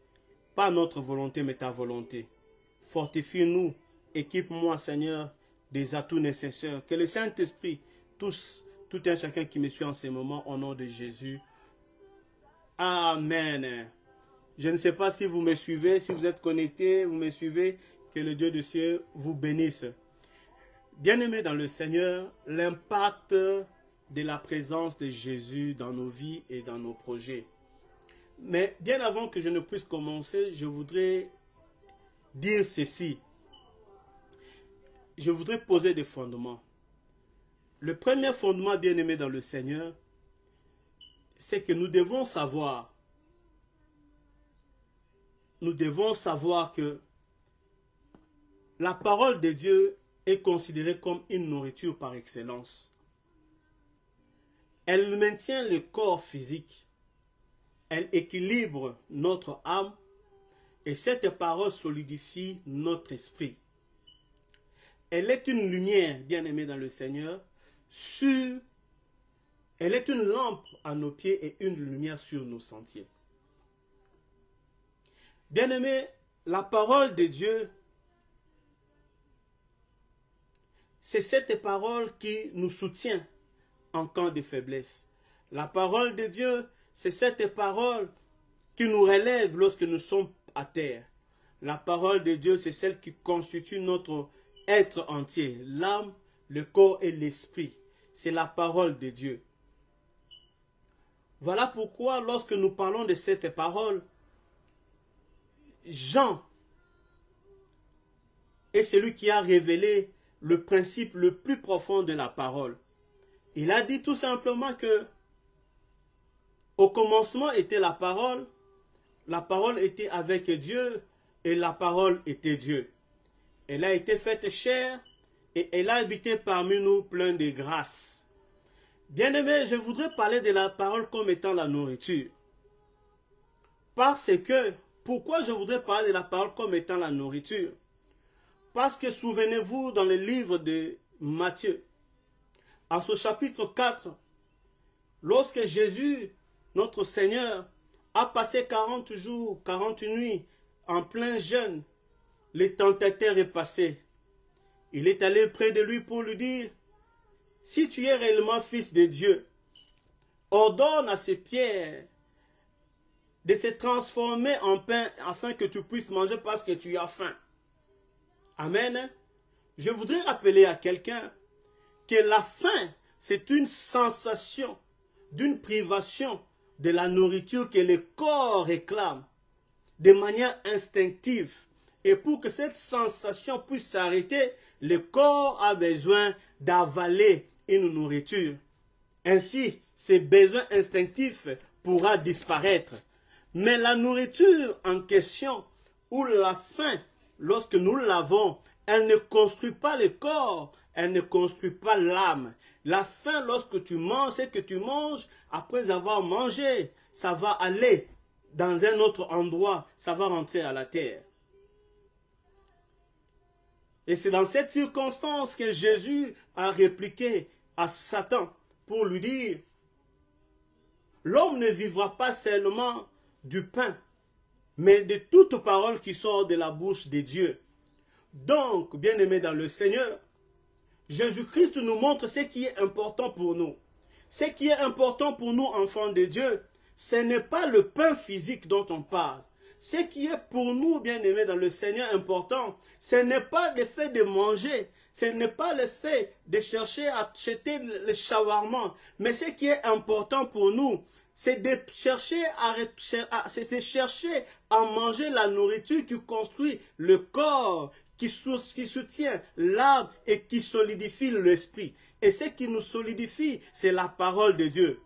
Pas notre volonté, mais ta volonté. Fortifie-nous. Équipe-moi, Seigneur, des atouts nécessaires. Que le Saint-Esprit touche tout un chacun qui me suit en ce moment, au nom de Jésus. Amen. Je ne sais pas si vous me suivez, si vous êtes connectés, vous me suivez. Que le Dieu du ciel vous bénisse. Bien-aimés dans le Seigneur, l'impact de la présence de Jésus dans nos vies et dans nos projets. Mais bien avant que je ne puisse commencer, je voudrais dire ceci. Je voudrais poser des fondements. Le premier fondement, bien-aimé dans le Seigneur, c'est que nous devons savoir que la parole de Dieu est considérée comme une nourriture par excellence. Elle maintient le corps physique, elle équilibre notre âme et cette parole solidifie notre esprit. Elle est une lumière, bien-aimée dans le Seigneur, elle est une lampe à nos pieds et une lumière sur nos sentiers. Bien-aimés, la parole de Dieu, c'est cette parole qui nous soutient en temps de faiblesse. La parole de Dieu, c'est cette parole qui nous relève lorsque nous sommes à terre. La parole de Dieu, c'est celle qui constitue notre être entier, l'âme, le corps et l'esprit. C'est la parole de Dieu. Voilà pourquoi lorsque nous parlons de cette parole, Jean est celui qui a révélé le principe le plus profond de la parole. Il a dit tout simplement que au commencement était la parole était avec Dieu et la parole était Dieu. Elle a été faite chair et elle a habité parmi nous plein de grâce. Bien-aimés, je voudrais parler de la parole comme étant la nourriture. Pourquoi je voudrais parler de la parole comme étant la nourriture? Parce que souvenez-vous dans le livre de Matthieu, en ce chapitre 4, lorsque Jésus, notre Seigneur, a passé 40 jours, 40 nuits en plein jeûne, le tentateur est passé. Il est allé près de lui pour lui dire, « Si tu es réellement fils de Dieu, ordonne à ces pierres de se transformer en pain afin que tu puisses manger parce que tu as faim. » Amen. Je voudrais rappeler à quelqu'un que la faim, c'est une sensation d'une privation de la nourriture que le corps réclame de manière instinctive. Et pour que cette sensation puisse s'arrêter, le corps a besoin d'avaler une nourriture. Ainsi, ce besoin instinctif pourra disparaître. Mais la nourriture en question, ou la faim, lorsque nous l'avons, elle ne construit pas le corps, elle ne construit pas l'âme. La faim, lorsque tu manges, c'est que tu manges après avoir mangé. Ça va aller dans un autre endroit, ça va rentrer à la terre. Et c'est dans cette circonstance que Jésus a répliqué à Satan pour lui dire, l'homme ne vivra pas seulement du pain, mais de toute parole qui sort de la bouche de Dieu. Donc, bien-aimés dans le Seigneur, Jésus-Christ nous montre ce qui est important pour nous. Ce qui est important pour nous, enfants de Dieu, ce n'est pas le pain physique dont on parle. Ce qui est pour nous, bien-aimés dans le Seigneur, important, ce n'est pas le fait de manger, ce n'est pas le fait de chercher à acheter le shawarma, mais ce qui est important pour nous, c'est de chercher à manger la nourriture qui construit le corps, qui soutient l'âme et qui solidifie l'esprit. Et ce qui nous solidifie, c'est la parole de Dieu.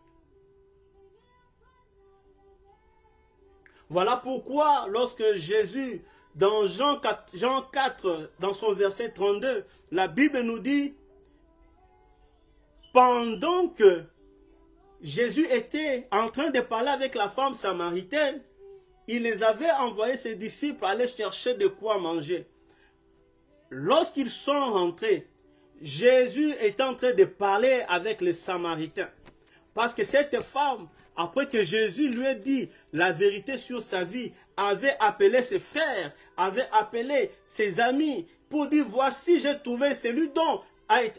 Voilà pourquoi, lorsque Jésus, dans Jean 4, dans son verset 32, la Bible nous dit, pendant que Jésus était en train de parler avec la femme samaritaine, il les avait envoyés, ses disciples, aller chercher de quoi manger. Lorsqu'ils sont rentrés, Jésus est en train de parler avec les Samaritains. Parce que cette femme, après que Jésus lui ait dit la vérité sur sa vie, avait appelé ses frères, avait appelé ses amis pour dire, voici j'ai trouvé celui dont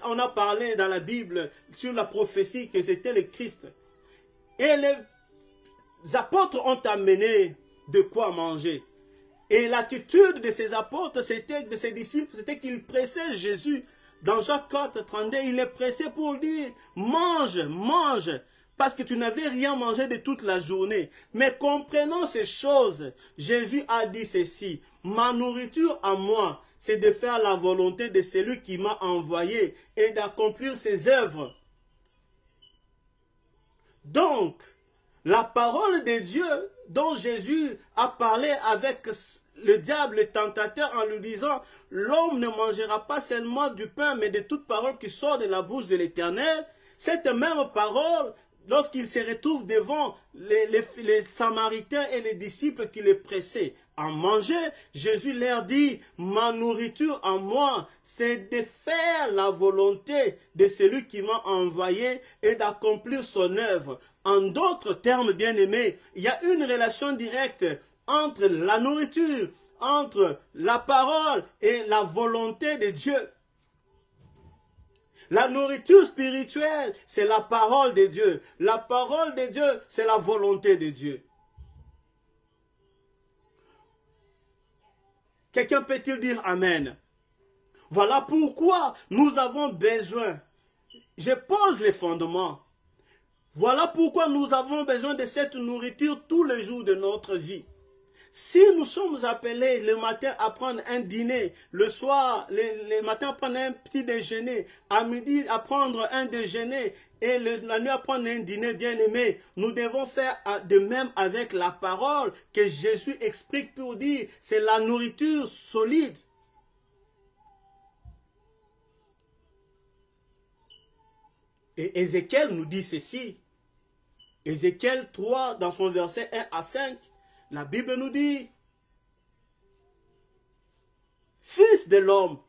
on a parlé dans la Bible sur la prophétie que c'était le Christ. Et les apôtres ont amené de quoi manger. Et l'attitude de ces apôtres, de ces disciples, c'était qu'ils pressaient Jésus. Dans Jacques 4, 32, il est pressé pour dire, mange, mange, parce que tu n'avais rien mangé de toute la journée. Mais comprenant ces choses, Jésus a dit ceci, ma nourriture à moi, c'est de faire la volonté de celui qui m'a envoyé et d'accomplir ses œuvres. Donc, la parole de Dieu dont Jésus a parlé avec le diable, le tentateur, en lui disant, l'homme ne mangera pas seulement du pain, mais de toute parole qui sort de la bouche de l'Éternel. Cette même parole, lorsqu'il se retrouve devant les Samaritains et les disciples qui les pressaient à manger, Jésus leur dit, ma nourriture en moi, c'est de faire la volonté de celui qui m'a envoyé et d'accomplir son œuvre. En d'autres termes, bien-aimés, il y a une relation directe entre la nourriture, entre la parole et la volonté de Dieu. La nourriture spirituelle, c'est la parole de Dieu. La parole de Dieu, c'est la volonté de Dieu. Quelqu'un peut-il dire Amen? Voilà pourquoi nous avons besoin. Je pose les fondements. Voilà pourquoi nous avons besoin de cette nourriture tous les jours de notre vie. Si nous sommes appelés le matin à prendre un dîner, le soir, le matin à prendre un petit déjeuner, à midi à prendre un déjeuner et la nuit à prendre un dîner, bien aimé, nous devons faire de même avec la parole que Jésus explique pour dire, c'est la nourriture solide. Et Ézéchiel nous dit ceci. Ézéchiel 3, dans son verset 1 à 5, la Bible nous dit, fils de l'homme,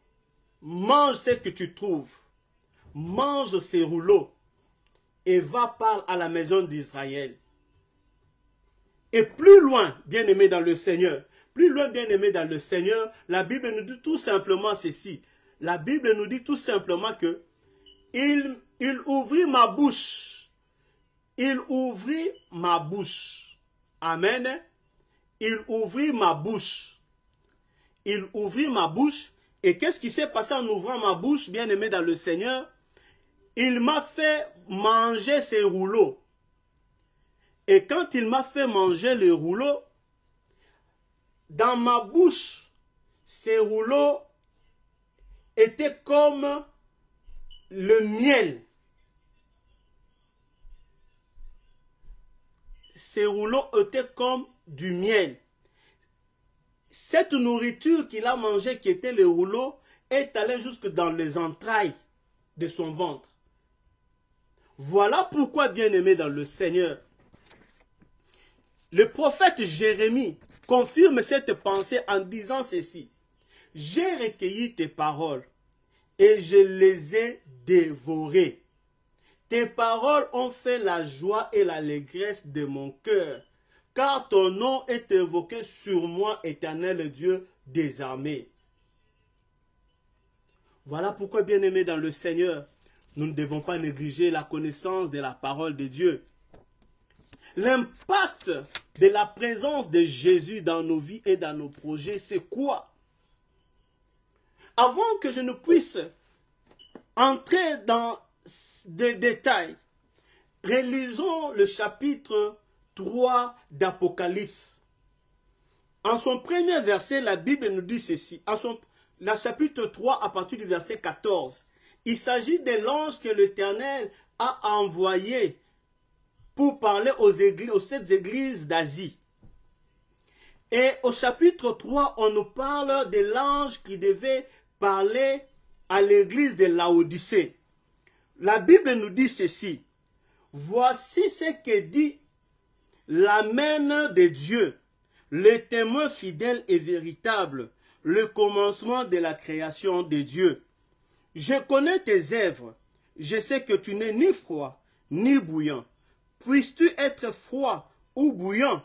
mange ce que tu trouves, mange ces rouleaux et va parler à la maison d'Israël. Et plus loin, bien-aimé dans le Seigneur, plus loin, bien-aimé dans le Seigneur, la Bible nous dit tout simplement ceci. La Bible nous dit tout simplement que il ouvrit ma bouche. Il ouvrit ma bouche. Amen. Il ouvrit ma bouche. Il ouvrit ma bouche. Et qu'est-ce qui s'est passé en ouvrant ma bouche, bien-aimé dans le Seigneur? Il m'a fait manger ces rouleaux. Et quand il m'a fait manger les rouleaux, dans ma bouche, ces rouleaux étaient comme le miel. Ces rouleaux étaient comme du miel. Cette nourriture qu'il a mangée, qui était le rouleau, est allée jusque dans les entrailles de son ventre. Voilà pourquoi, bien-aimé dans le Seigneur, le prophète Jérémie confirme cette pensée en disant ceci. J'ai recueilli tes paroles et je les ai dévorées. Tes paroles ont fait la joie et l'allégresse de mon cœur, car ton nom est évoqué sur moi, éternel Dieu des armées. Voilà pourquoi, bien-aimés dans le Seigneur, nous ne devons pas négliger la connaissance de la parole de Dieu. L'impact de la présence de Jésus dans nos vies et dans nos projets, c'est quoi? Avant que je ne puisse entrer dans des détails, relisons le chapitre 3 d'Apocalypse. En son premier verset, la Bible nous dit ceci. Le chapitre 3, à partir du verset 14. Il s'agit de l'ange que l'Éternel a envoyé pour parler aux 7 églises d'Asie. Et au chapitre 3, on nous parle de l'ange qui devait parler à l'église de Laodicée. La Bible nous dit ceci. Voici ce que dit l'Amen de Dieu, le témoin fidèle et véritable, le commencement de la création de Dieu. Je connais tes œuvres, je sais que tu n'es ni froid ni bouillant. Puisses-tu être froid ou bouillant?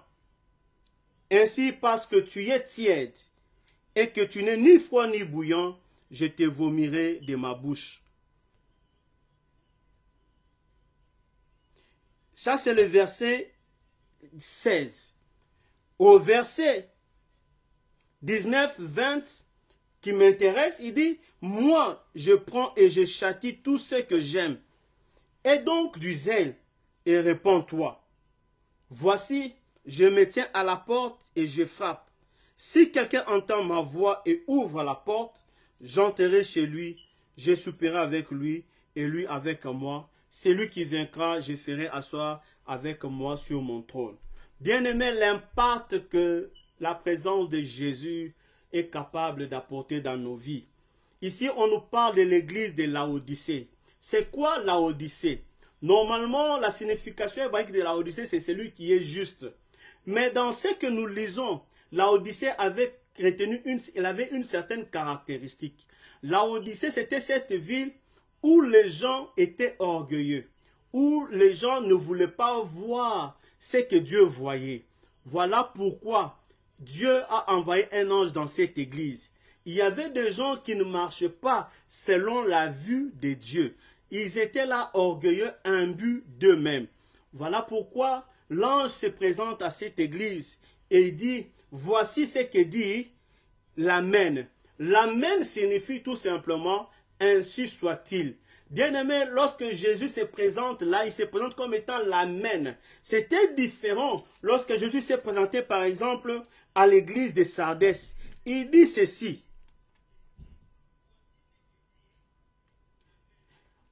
Ainsi, parce que tu es tiède et que tu n'es ni froid ni bouillant, je te vomirai de ma bouche. Ça, c'est le verset 16. Au verset 19-20 qui m'intéresse, il dit, moi, je prends et je châtie tous ceux que j'aime. Et donc du zèle, et réponds-toi. Voici, je me tiens à la porte et je frappe. Si quelqu'un entend ma voix et ouvre la porte, j'entrerai chez lui, je souperai avec lui et lui avec moi. Celui qui vaincra, je ferai asseoir avec moi sur mon trône. Bien-aimé, l'impact que la présence de Jésus est capable d'apporter dans nos vies. Ici, on nous parle de l'église de Laodicée. C'est quoi Laodicée? Normalement, la signification hébraïque de Laodicée, c'est celui qui est juste. Mais dans ce que nous lisons, Laodicée avait retenu elle avait une certaine caractéristique. Laodicée, c'était cette ville où les gens étaient orgueilleux, où les gens ne voulaient pas voir ce que Dieu voyait. Voilà pourquoi Dieu a envoyé un ange dans cette église. Il y avait des gens qui ne marchaient pas selon la vue de Dieu. Ils étaient là orgueilleux, imbus d'eux-mêmes. Voilà pourquoi l'ange se présente à cette église et il dit, voici ce que dit l'Amen. L'Amen signifie tout simplement, ainsi soit-il. Bien-aimé, lorsque Jésus se présente là, il se présente comme étant l'Amen. C'était différent lorsque Jésus s'est présenté par exemple à l'église de Sardès. Il dit ceci.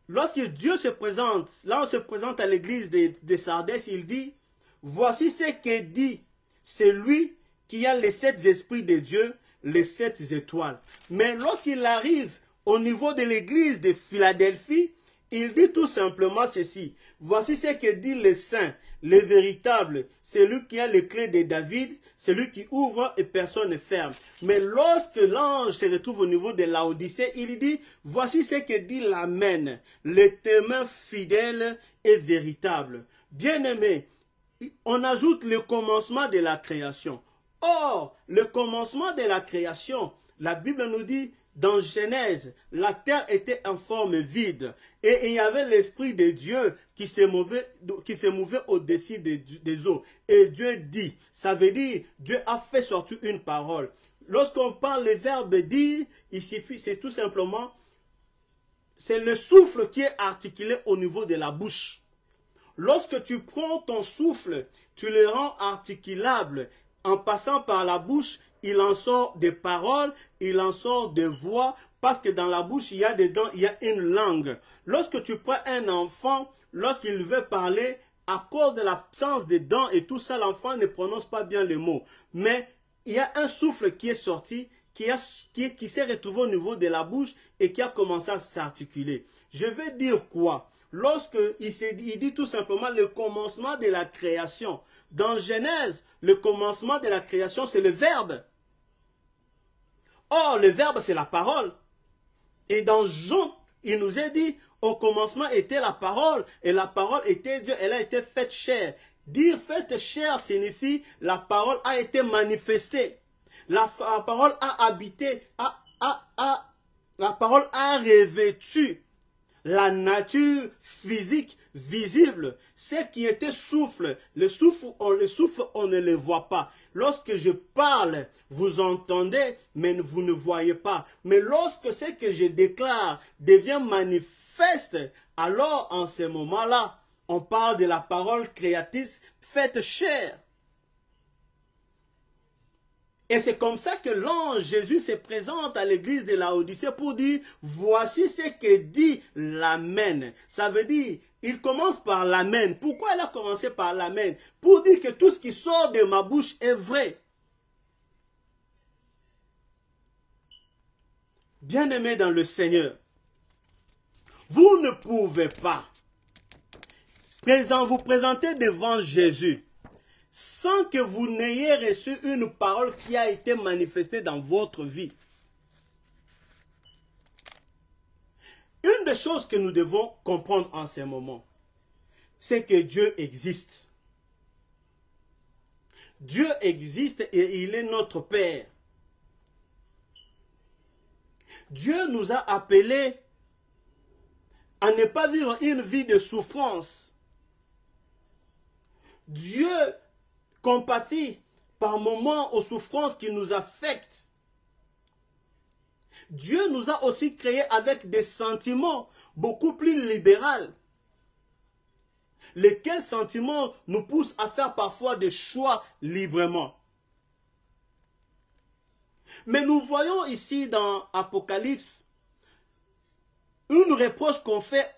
Lorsque Dieu se présente, là on se présente à l'église de Sardès, il dit, voici ce que dit celui qui a les 7 esprits de Dieu, les 7 étoiles. Mais lorsqu'il arrive au niveau de l'église de Philadelphie, il dit tout simplement ceci. Voici ce que dit le saint, le véritable, celui qui a les clés de David, celui qui ouvre et personne ne ferme. Mais lorsque l'ange se retrouve au niveau de Laodicée, il dit, voici ce que dit l'Amen, le témoin fidèle et véritable. Bien-aimé, on ajoute le commencement de la création. Or, le commencement de la création, la Bible nous dit, dans Genèse, la terre était en forme vide et il y avait l'Esprit de Dieu qui se mouvait au-dessus des eaux. Et Dieu dit, ça veut dire, Dieu a fait sortir une parole. Lorsqu'on parle le verbe dire, il suffit, c'est tout simplement, c'est le souffle qui est articulé au niveau de la bouche. Lorsque tu prends ton souffle, tu le rends articulable en passant par la bouche. Il en sort des paroles, il en sort des voix, parce que dans la bouche, il y a des dents, il y a une langue. Lorsque tu prends un enfant, lorsqu'il veut parler, à cause de l'absence des dents et tout ça, l'enfant ne prononce pas bien les mots. Mais il y a un souffle qui est sorti, qui s'est retrouvé au niveau de la bouche et qui a commencé à s'articuler. Je vais dire quoi? il dit tout simplement le commencement de la création. Dans Genèse, le commencement de la création, c'est le Verbe. Or, le Verbe, c'est la parole. Et dans Jean, il nous est dit, au commencement était la parole, et la parole était Dieu, elle a été faite chair. Dire faite chair signifie la parole a été manifestée. La parole a habité, la parole a revêtu la nature physique visible. Ce qui était souffle, le souffle, on ne le voit pas. Lorsque je parle, vous entendez, mais vous ne voyez pas. Mais lorsque ce que je déclare devient manifeste, alors en ce moment-là, on parle de la parole créatrice faite chair. Et c'est comme ça que l'ange Jésus se présente à l'église de Laodicée pour dire, voici ce que dit l'Amen. Ça veut dire, il commence par l'Amen. Pourquoi il a commencé par l'Amen? Pour dire que tout ce qui sort de ma bouche est vrai. Bien-aimés dans le Seigneur, vous ne pouvez pas vous présenter devant Jésus sans que vous n'ayez reçu une parole qui a été manifestée dans votre vie. Une des choses que nous devons comprendre en ce moment, c'est que Dieu existe. Dieu existe et il est notre Père. Dieu nous a appelés à ne pas vivre une vie de souffrance. Dieu compatit par moments aux souffrances qui nous affectent. Dieu nous a aussi créés avec des sentiments beaucoup plus libéraux. Lesquels sentiments nous poussent à faire parfois des choix librement. Mais nous voyons ici dans Apocalypse une reproche qu'on fait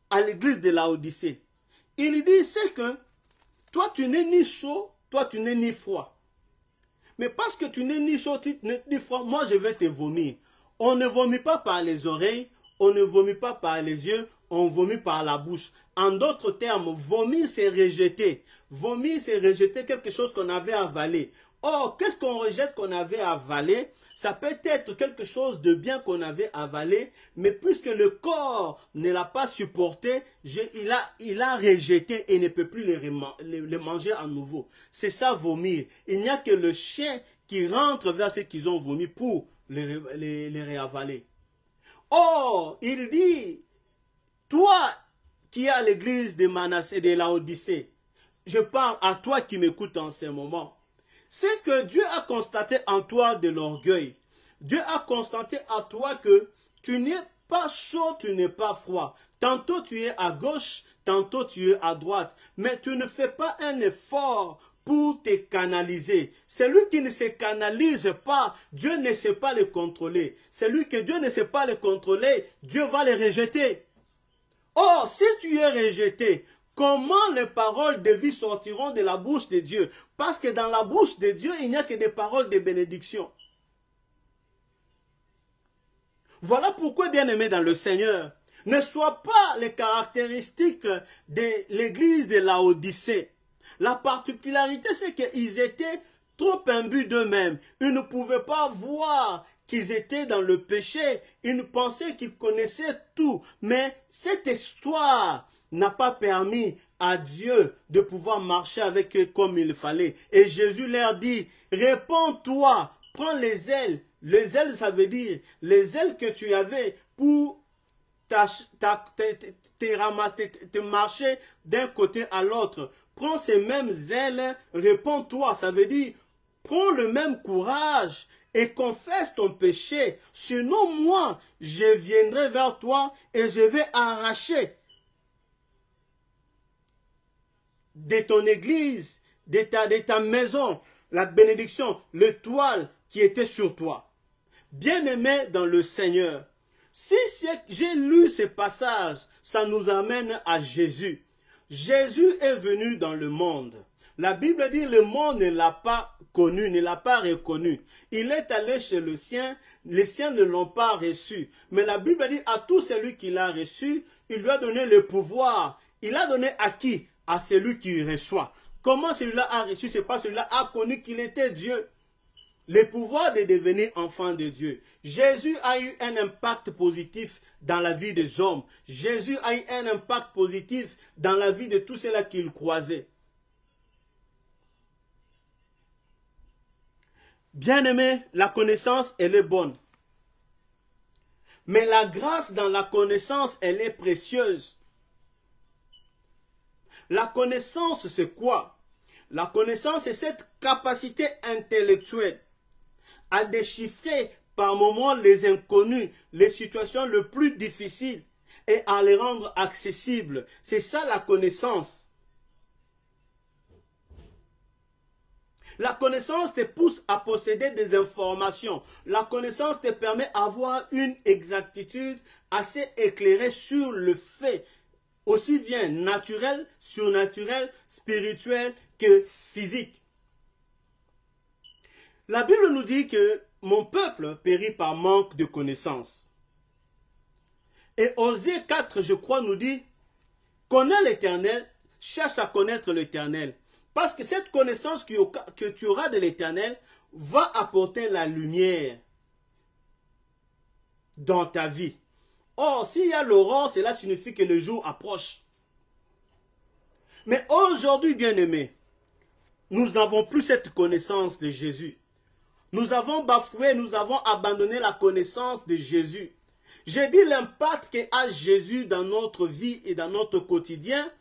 à l'église de Laodicée. Il dit, c'est que toi tu n'es ni chaud, toi tu n'es ni froid. Mais parce que tu n'es ni chaud ni froid, moi je vais te vomir. On ne vomit pas par les oreilles, on ne vomit pas par les yeux, on vomit par la bouche. En d'autres termes, vomir c'est rejeter. Vomir c'est rejeter quelque chose qu'on avait avalé. Or, qu'est-ce qu'on rejette qu'on avait avalé? Ça peut être quelque chose de bien qu'on avait avalé, mais puisque le corps ne l'a pas supporté, il a rejeté et ne peut plus les manger à nouveau. C'est ça vomir. Il n'y a que le chien qui rentre vers ceux qu'ils ont vomi pour les réavaler. Or, il dit, toi qui es à l'église de Manassé, de Laodicée, je parle à toi qui m'écoutes en ce moment. C'est que Dieu a constaté en toi de l'orgueil. Dieu a constaté à toi que tu n'es pas chaud, tu n'es pas froid. Tantôt tu es à gauche, tantôt tu es à droite. Mais tu ne fais pas un effort pour te canaliser. Celui qui ne se canalise pas, Dieu ne sait pas le contrôler. Celui que Dieu ne sait pas le contrôler, Dieu va le rejeter. Or, si tu es rejeté, comment les paroles de vie sortiront de la bouche de Dieu? Parce que dans la bouche de Dieu, il n'y a que des paroles de bénédiction. Voilà pourquoi, bien-aimés dans le Seigneur, ne soient pas les caractéristiques de l'église de Laodicée. La particularité, c'est qu'ils étaient trop imbus d'eux-mêmes. Ils ne pouvaient pas voir qu'ils étaient dans le péché. Ils pensaient qu'ils connaissaient tout. Mais cette histoire n'a pas permis à Dieu de pouvoir marcher avec eux comme il fallait. Et Jésus leur dit, répands-toi, prends les ailes. Les ailes, ça veut dire les ailes que tu avais pour te marcher d'un côté à l'autre. Prends ces mêmes ailes, répands-toi. Ça veut dire, prends le même courage et confesse ton péché. Sinon, moi, je viendrai vers toi et je vais arracher de ton église, de ta maison, la bénédiction, le toile qui était sur toi. Bien-aimé dans le Seigneur, si j'ai lu ce passage, ça nous amène à Jésus. Jésus est venu dans le monde La Bible dit le monde ne l'a pas connu, ne l'a pas reconnu. Il est allé chez le sien, les siens ne l'ont pas reçu. Mais la Bible dit à tout celui qui l'a reçu, il lui a donné le pouvoir. Il a donné à qui? À celui qui reçoit. Comment celui-là a reçu? C'est pas celui-là a connu qu'il était Dieu. Le pouvoir de devenir enfant de Dieu. Jésus a eu un impact positif dans la vie des hommes. Jésus a eu un impact positif dans la vie de tous ceux-là qu'il croisait. Bien-aimé, la connaissance, elle est bonne. Mais la grâce dans la connaissance, elle est précieuse. La connaissance, c'est quoi? La connaissance, c'est cette capacité intellectuelle à déchiffrer par moments les inconnus, les situations les plus difficiles et à les rendre accessibles. C'est ça la connaissance. La connaissance te pousse à posséder des informations. La connaissance te permet d'avoir une exactitude assez éclairée sur le fait, aussi bien naturel, surnaturel, spirituel que physique. La Bible nous dit que mon peuple périt par manque de connaissance. Et Osée 4, je crois, nous dit, connais l'Éternel, cherche à connaître l'Éternel. Parce que cette connaissance que tu auras de l'Éternel va apporter la lumière dans ta vie. Or, s'il y a l'aurore, cela signifie que le jour approche. Mais aujourd'hui, bien-aimés, nous n'avons plus cette connaissance de Jésus. Nous avons bafoué, nous avons abandonné la connaissance de Jésus. J'ai dit l'impact qu'a Jésus dans notre vie et dans notre quotidien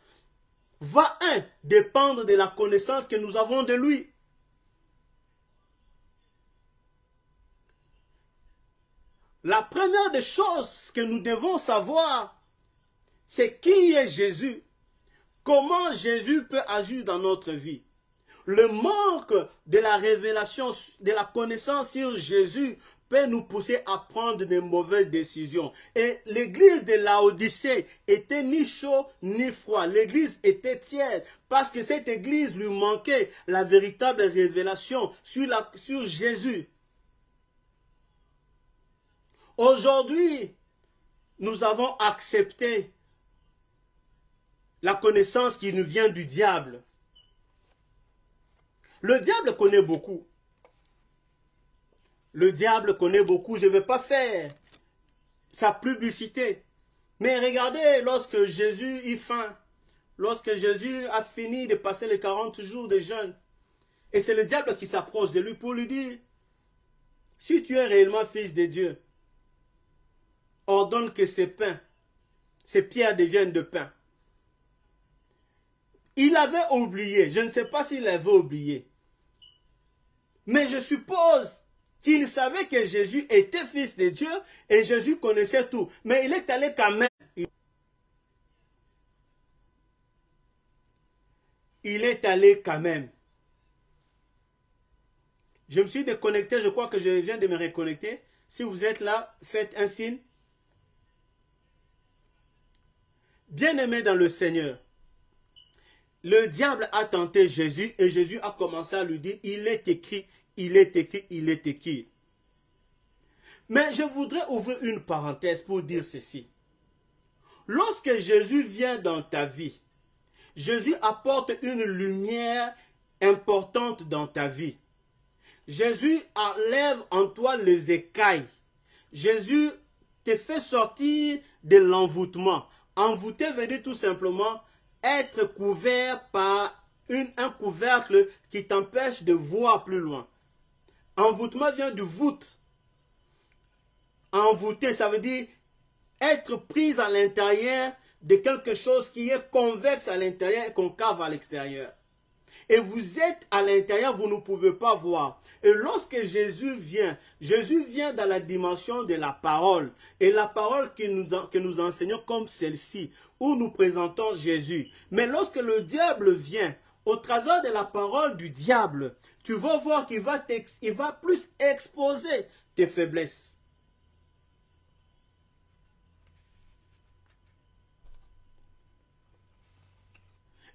va dépendre de la connaissance que nous avons de lui. La première des choses que nous devons savoir, c'est qui est Jésus. Comment Jésus peut agir dans notre vie. Le manque de la révélation, de la connaissance sur Jésus peut nous pousser à prendre de mauvaises décisions. Et l'église de Laodicée était ni chaud ni froid. L'église était tiède parce que cette église lui manquait la véritable révélation sur Jésus. Aujourd'hui, nous avons accepté la connaissance qui nous vient du diable. Le diable connaît beaucoup. Le diable connaît beaucoup. Je ne vais pas faire sa publicité. Mais regardez, lorsque Jésus eut faim, lorsque Jésus a fini de passer les 40 jours de jeûne, et c'est le diable qui s'approche de lui pour lui dire, si tu es réellement fils de Dieu, ordonne que ces pains, ces pierres deviennent de pain. Il avait oublié, je ne sais pas s'il avait oublié, mais je suppose qu'il savait que Jésus était fils de Dieu et Jésus connaissait tout. Mais il est allé quand même. Il est allé quand même. Je me suis déconnecté, je crois que je viens de me reconnecter. Si vous êtes là, faites un signe. Bien-aimé dans le Seigneur, le diable a tenté Jésus et Jésus a commencé à lui dire, il est écrit, il est écrit, il est écrit. Mais je voudrais ouvrir une parenthèse pour dire ceci. Lorsque Jésus vient dans ta vie, Jésus apporte une lumière importante dans ta vie. Jésus enlève en toi les écailles. Jésus te fait sortir de l'envoûtement. Envoûter veut dire tout simplement être couvert par un couvercle qui t'empêche de voir plus loin. Envoûtement vient du voûte. Envoûter, ça veut dire être pris à l'intérieur de quelque chose qui est convexe à l'intérieur et concave à l'extérieur. Et vous êtes à l'intérieur, vous ne pouvez pas voir. Et lorsque Jésus vient dans la dimension de la parole. Et la parole que nous enseignons comme celle-ci, où nous présentons Jésus. Mais lorsque le diable vient, au travers de la parole du diable, tu vas voir qu'il va plus exposer tes faiblesses.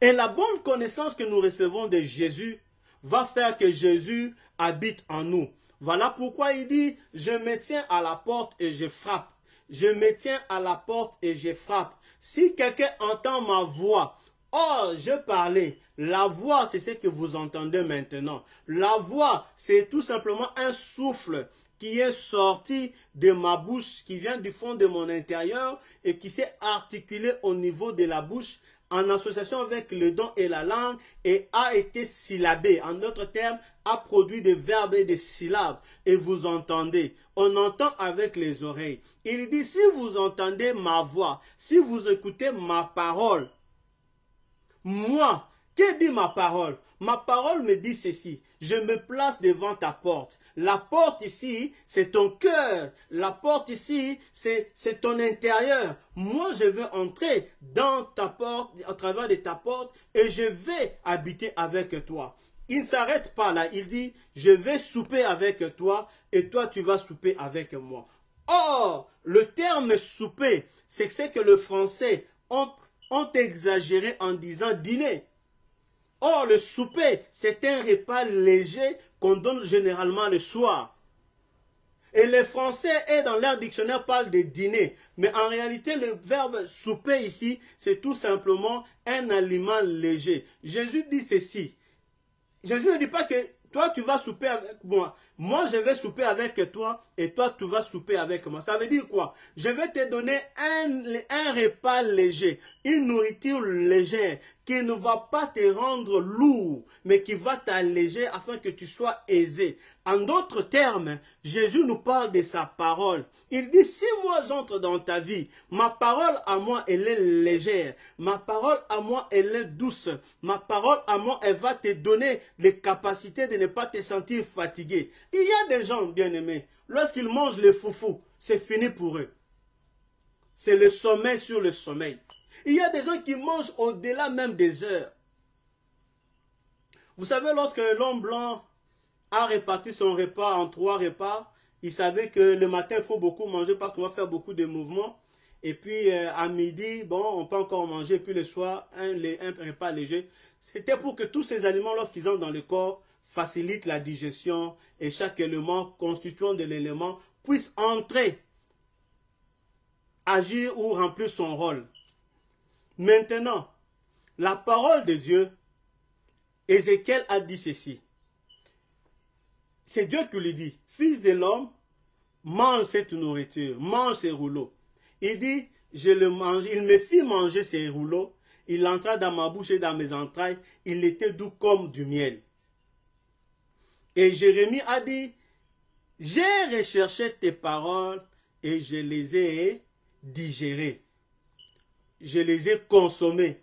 Et la bonne connaissance que nous recevons de Jésus va faire que Jésus habite en nous. Voilà pourquoi il dit, je me tiens à la porte et je frappe. Je me tiens à la porte et je frappe. Si quelqu'un entend ma voix, oh, je parlais. La voix, c'est ce que vous entendez maintenant. La voix, c'est tout simplement un souffle qui est sorti de ma bouche, qui vient du fond de mon intérieur et qui s'est articulé au niveau de la bouche en association avec le don et la langue et a été syllabé. En d'autres termes, a produit des verbes et des syllabes. Et vous entendez. On entend avec les oreilles. Il dit, si vous entendez ma voix, si vous écoutez ma parole, moi, que dit ma parole? Ma parole me dit ceci. Je me place devant ta porte. La porte ici, c'est ton cœur. La porte ici, c'est ton intérieur. Moi, je vais entrer dans ta porte, à travers de ta porte, et je vais habiter avec toi. Il ne s'arrête pas là. Il dit, je vais souper avec toi, et toi, tu vas souper avec moi. Or, le terme souper, c'est ce que le français ont exagéré en disant dîner. Or, le souper, c'est un repas léger qu'on donne généralement le soir. Et les Français, dans leur dictionnaire, parlent de dîner. Mais en réalité, le verbe souper ici, c'est tout simplement un aliment léger. Jésus dit ceci. Jésus ne dit pas que toi, tu vas souper avec moi. Moi, je vais souper avec toi et toi, tu vas souper avec moi. Ça veut dire quoi? Je vais te donner un repas léger, une nourriture légère qui ne va pas te rendre lourd, mais qui va t'alléger afin que tu sois aisé. En d'autres termes, Jésus nous parle de sa parole. Il dit, si moi j'entre dans ta vie, ma parole à moi, elle est légère. Ma parole à moi, elle est douce. Ma parole à moi, elle va te donner les capacités de ne pas te sentir fatigué. Il y a des gens, bien-aimés, lorsqu'ils mangent le foufou, c'est fini pour eux. C'est le sommeil sur le sommeil. Il y a des gens qui mangent au-delà même des heures. Vous savez, lorsque l'homme blanc a réparti son repas en 3 repas, il savait que le matin, il faut beaucoup manger parce qu'on va faire beaucoup de mouvements. Et puis, à midi, bon, on peut encore manger. Et puis, le soir, un repas léger. C'était pour que tous ces aliments, lorsqu'ils entrent dans le corps, facilitent la digestion et chaque élément constituant de l'élément puisse entrer, agir ou remplir son rôle. Maintenant, la parole de Dieu, Ézéchiel a dit ceci. C'est Dieu qui lui dit, fils de l'homme, mange cette nourriture, mange ces rouleaux. Il dit, je le mange, il me fit manger ces rouleaux, il entra dans ma bouche et dans mes entrailles, il était doux comme du miel. Et Jérémie a dit, j'ai recherché tes paroles et je les ai digérées. Je les ai consommées.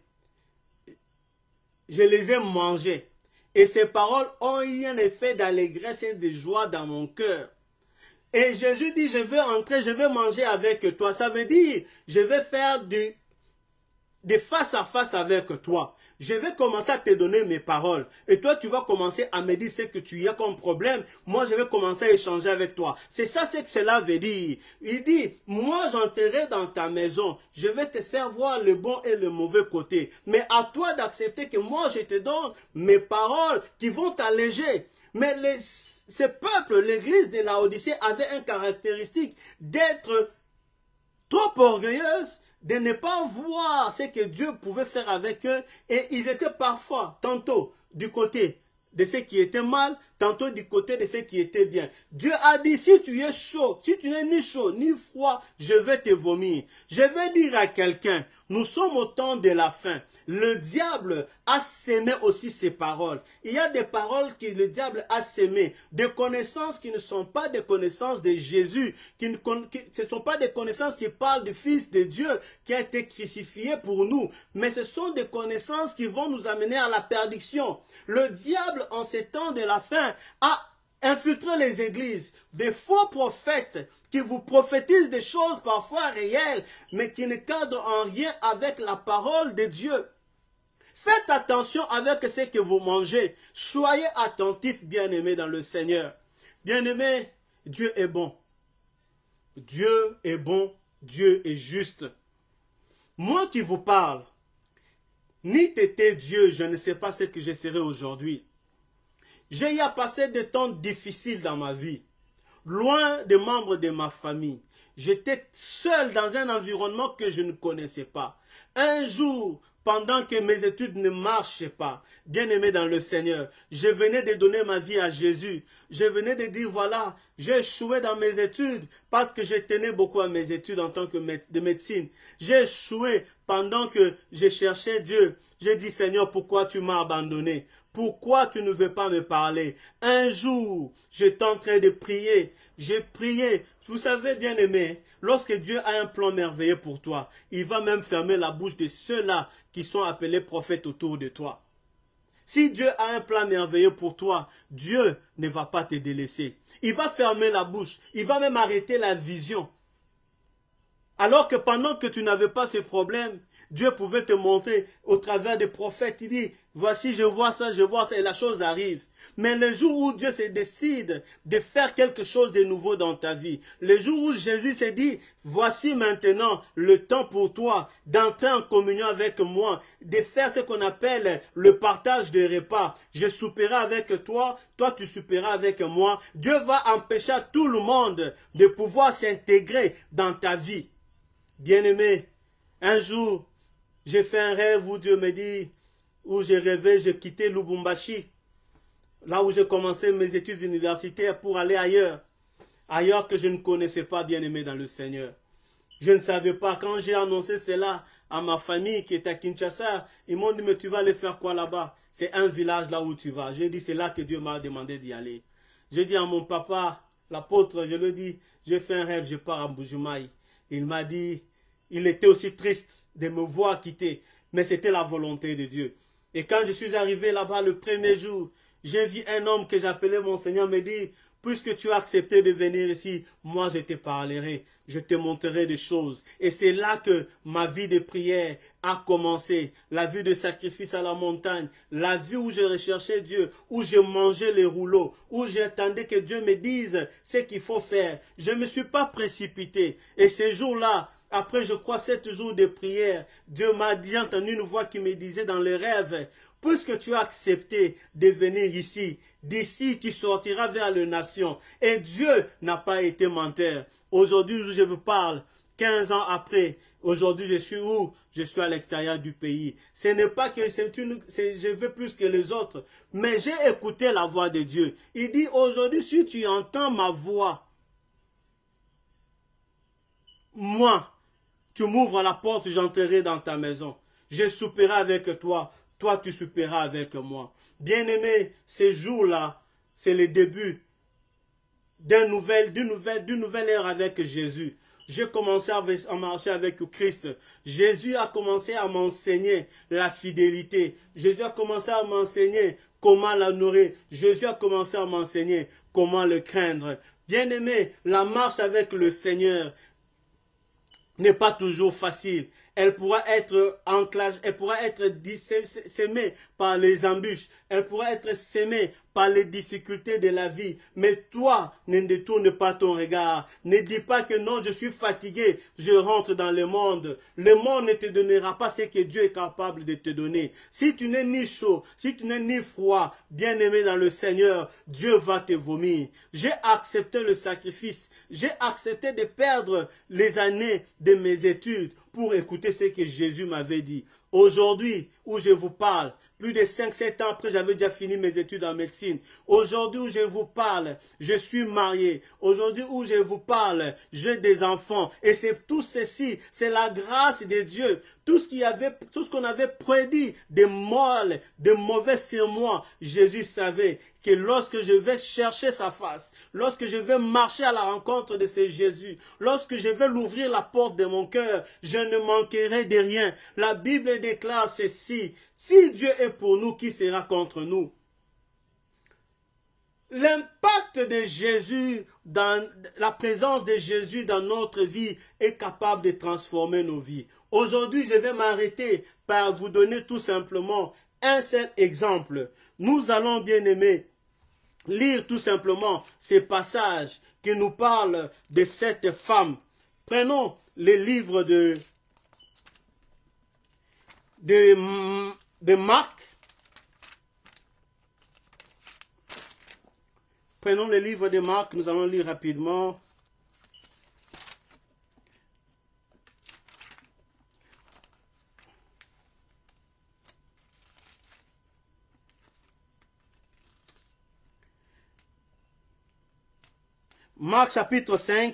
Je les ai mangées. Et ces paroles ont eu un effet d'allégresse et de joie dans mon cœur. Et Jésus dit, je vais entrer, je vais manger avec toi. Ça veut dire, je vais faire de face à face avec toi. Je vais commencer à te donner mes paroles. Et toi, tu vas commencer à me dire ce que tu as comme problème. Moi, je vais commencer à échanger avec toi. C'est ça ce que cela veut dire. Il dit, moi, j'entrerai dans ta maison. Je vais te faire voir le bon et le mauvais côté. Mais à toi d'accepter que moi, je te donne mes paroles qui vont t'alléger. Mais ce peuple, l'église de Laodicée, avait une caractéristique d'être trop orgueilleuse, de ne pas voir ce que Dieu pouvait faire avec eux. Et ils étaient parfois, tantôt du côté de ce qui était mal, tantôt du côté de ce qui était bien. Dieu a dit, si tu es chaud, si tu n'es ni chaud ni froid, je vais te vomir. Je vais dire à quelqu'un, nous sommes au temps de la fin. Le diable a sémé aussi ses paroles. Il y a des paroles que le diable a sémées, des connaissances qui ne sont pas des connaissances de Jésus, ce ne sont pas des connaissances qui parlent du Fils de Dieu qui a été crucifié pour nous, mais ce sont des connaissances qui vont nous amener à la perdition. Le diable, en ces temps de la fin, a infiltré les églises, des faux prophètes qui vous prophétisent des choses parfois réelles, mais qui ne cadrent en rien avec la parole de Dieu. Faites attention avec ce que vous mangez. Soyez attentifs, bien-aimés dans le Seigneur. Bien-aimés, Dieu est bon. Dieu est bon, Dieu est juste. Moi qui vous parle, Ni t'étais Dieu, je ne sais pas ce que je serai aujourd'hui. J'ai y a passé des temps difficiles dans ma vie, loin des membres de ma famille. J'étais seul dans un environnement que je ne connaissais pas. Un jour, pendant que mes études ne marchaient pas, bien-aimé dans le Seigneur, je venais de donner ma vie à Jésus. Je venais de dire, voilà, j'ai échoué dans mes études parce que je tenais beaucoup à mes études en tant que de médecine. J'ai échoué pendant que je cherchais Dieu. J'ai dit, Seigneur, pourquoi tu m'as abandonné? Pourquoi tu ne veux pas me parler? Un jour, j'étais en train de prier. J'ai prié. Vous savez, bien-aimé, lorsque Dieu a un plan merveilleux pour toi, il va même fermer la bouche de ceux-là qui sont appelés prophètes autour de toi. Si Dieu a un plan merveilleux pour toi, Dieu ne va pas te délaisser. Il va fermer la bouche. Il va même arrêter la vision. Alors que pendant que tu n'avais pas ce problème, Dieu pouvait te montrer au travers des prophètes. Il dit, voici, je vois ça, et la chose arrive. Mais le jour où Dieu se décide de faire quelque chose de nouveau dans ta vie, le jour où Jésus s'est dit, voici maintenant le temps pour toi d'entrer en communion avec moi, de faire ce qu'on appelle le partage des repas. Je souperai avec toi, toi tu souperas avec moi. Dieu va empêcher à tout le monde de pouvoir s'intégrer dans ta vie. Bien-aimé, un jour, j'ai fait un rêve où Dieu me dit, où j'ai rêvé, j'ai quitté Lubumbashi. Là où j'ai commencé mes études universitaires pour aller ailleurs. Ailleurs que je ne connaissais pas, bien-aimé dans le Seigneur. Je ne savais pas. Quand j'ai annoncé cela à ma famille qui est à Kinshasa, ils m'ont dit, mais tu vas aller faire quoi là-bas? C'est un village là où tu vas. J'ai dit, c'est là que Dieu m'a demandé d'y aller. J'ai dit à mon papa, l'apôtre, je lui ai dit, j'ai fait un rêve, je pars à Mbujimayi. Il m'a dit, il était aussi triste de me voir quitter. Mais c'était la volonté de Dieu. Et quand je suis arrivé là-bas le premier jour, j'ai vu un homme que j'appelais mon Seigneur me dire, puisque tu as accepté de venir ici, moi je te parlerai, je te montrerai des choses. Et c'est là que ma vie de prière a commencé, la vie de sacrifice à la montagne, la vie où je recherchais Dieu, où je mangeais les rouleaux, où j'attendais que Dieu me dise ce qu'il faut faire. Je ne me suis pas précipité. Et ces jours-là, après je crois 7 jours de prière, Dieu m'a dit, j'ai entendu une voix qui me disait dans les rêves, puisque tu as accepté de venir ici, d'ici tu sortiras vers les nations. Et Dieu n'a pas été menteur. Aujourd'hui où je vous parle, 15 ans après, aujourd'hui je suis où? Je suis à l'extérieur du pays. Ce n'est pas que je veux plus que les autres, mais j'ai écouté la voix de Dieu. Il dit aujourd'hui si tu entends ma voix, moi, tu m'ouvres la porte, j'entrerai dans ta maison. Je souperai avec toi. Toi, tu souperas avec moi. Bien-aimé, ces jours-là, c'est le début d'une nouvelle ère avec Jésus. J'ai commencé à marcher avec Christ. Jésus a commencé à m'enseigner la fidélité. Jésus a commencé à m'enseigner comment l'honorer. Jésus a commencé à m'enseigner comment le craindre. Bien-aimé, la marche avec le Seigneur n'est pas toujours facile. Elle pourra être sémée par les embûches. Elle pourra être sémée par les difficultés de la vie. Mais toi, ne détourne pas ton regard. Ne dis pas que non, je suis fatigué, je rentre dans le monde. Le monde ne te donnera pas ce que Dieu est capable de te donner. Si tu n'es ni chaud, si tu n'es ni froid, bien-aimé dans le Seigneur, Dieu va te vomir. J'ai accepté le sacrifice. J'ai accepté de perdre les années de mes études pour écouter ce que Jésus m'avait dit. Aujourd'hui, où je vous parle, plus de 5-7 ans après, j'avais déjà fini mes études en médecine. Aujourd'hui où je vous parle, je suis marié. Aujourd'hui où je vous parle, j'ai des enfants. Et c'est tout ceci, c'est la grâce de Dieu. Tout ce qu'on avait prédit de mal, de mauvais sur moi, Jésus savait que lorsque je vais chercher sa face, lorsque je vais marcher à la rencontre de ce Jésus, lorsque je vais l'ouvrir la porte de mon cœur, je ne manquerai de rien. La Bible déclare ceci, si Dieu est pour nous, qui sera contre nous? L'impact de Jésus, la présence de Jésus dans notre vie est capable de transformer nos vies. Aujourd'hui, je vais m'arrêter par vous donner tout simplement un seul exemple. Nous allons, bien aimés, lire tout simplement ces passages qui nous parlent de cette femme. Prenons les livres de de Marc. Prenons le livre de Marc, nous allons lire rapidement. Marc chapitre 5.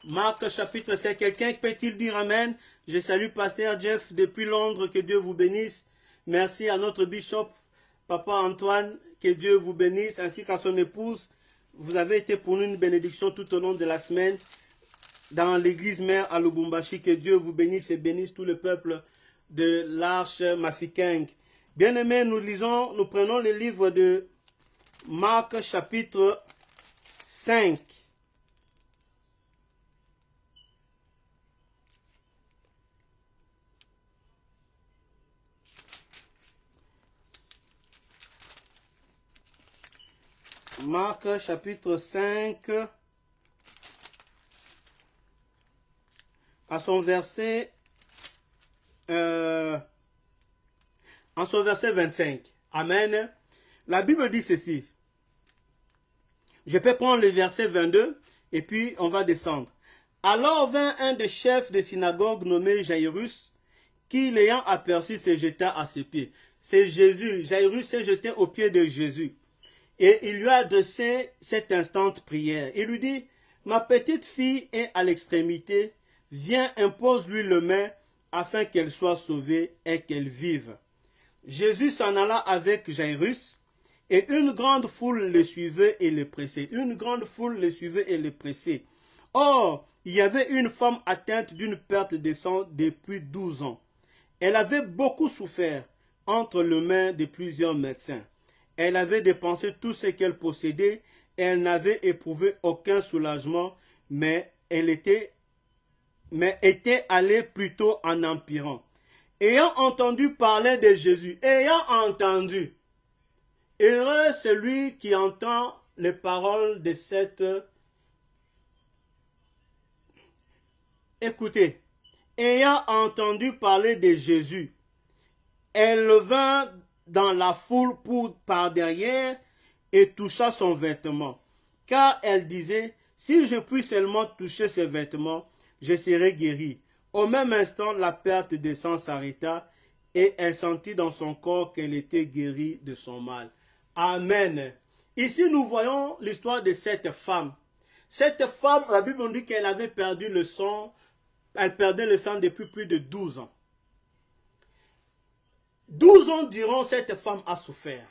Marc chapitre 5. Quelqu'un peut-il dire Amen? Je salue Pasteur Jeff depuis Londres, que Dieu vous bénisse. Merci à notre bishop, Papa Antoine, que Dieu vous bénisse, ainsi qu'à son épouse. Vous avez été pour nous une bénédiction tout au long de la semaine dans l'église mère à Lubumbashi. Que Dieu vous bénisse et bénisse tout le peuple de l'Arche Mafikeng. Bien-aimés, nous prenons le livre de Marc chapitre 5. Marc chapitre 5, à son verset 25. Amen. La Bible dit ceci. Je peux prendre le verset 22 et puis on va descendre. Alors vint un des chefs de synagogue nommé Jairus, qui l'ayant aperçu se jeta à ses pieds. C'est Jésus. Jairus s'est jeté aux pieds de Jésus. Et il lui a adressé cette instante prière. Il lui dit, ma petite fille est à l'extrémité, viens, impose-lui le main, afin qu'elle soit sauvée et qu'elle vive. Jésus s'en alla avec Jairus, et une grande foule le suivait et le pressait. Une grande foule le suivait et le pressait. Or, il y avait une femme atteinte d'une perte de sang depuis 12 ans. Elle avait beaucoup souffert entre les mains de plusieurs médecins. Elle avait dépensé tout ce qu'elle possédait et elle n'avait éprouvé aucun soulagement, mais était allée plutôt en empirant. Ayant entendu parler de Jésus, heureux celui qui entend les paroles de cette... Écoutez, ayant entendu parler de Jésus, elle vint dans la foule par derrière et toucha son vêtement. Car elle disait, si je puis seulement toucher ses vêtements, je serai guérie. Au même instant, la perte de sang s'arrêta et elle sentit dans son corps qu'elle était guérie de son mal. Amen. Ici, nous voyons l'histoire de cette femme. Cette femme, la Bible nous dit qu'elle avait perdu le sang. Elle perdait le sang depuis plus de 12 ans. 12 ans durant, cette femme a souffert.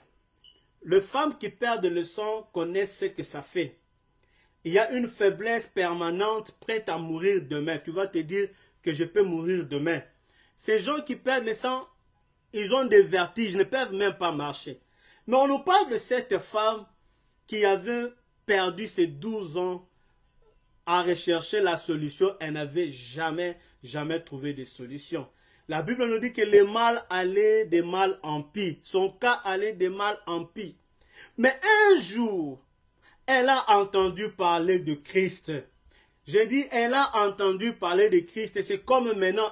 Les femmes qui perdent le sang connaissent ce que ça fait. Il y a une faiblesse permanente prête à mourir demain. Tu vas te dire que je peux mourir demain. Ces gens qui perdent le sang, ils ont des vertiges, ils ne peuvent même pas marcher. Mais on nous parle de cette femme qui avait perdu ses 12 ans à rechercher la solution. Elle n'avait jamais trouvé de solution. La Bible nous dit que le mal allait de mal en pis. Son cas allait de mal en pis. Mais un jour, elle a entendu parler de Christ. J'ai dit, elle a entendu parler de Christ. Et c'est comme maintenant,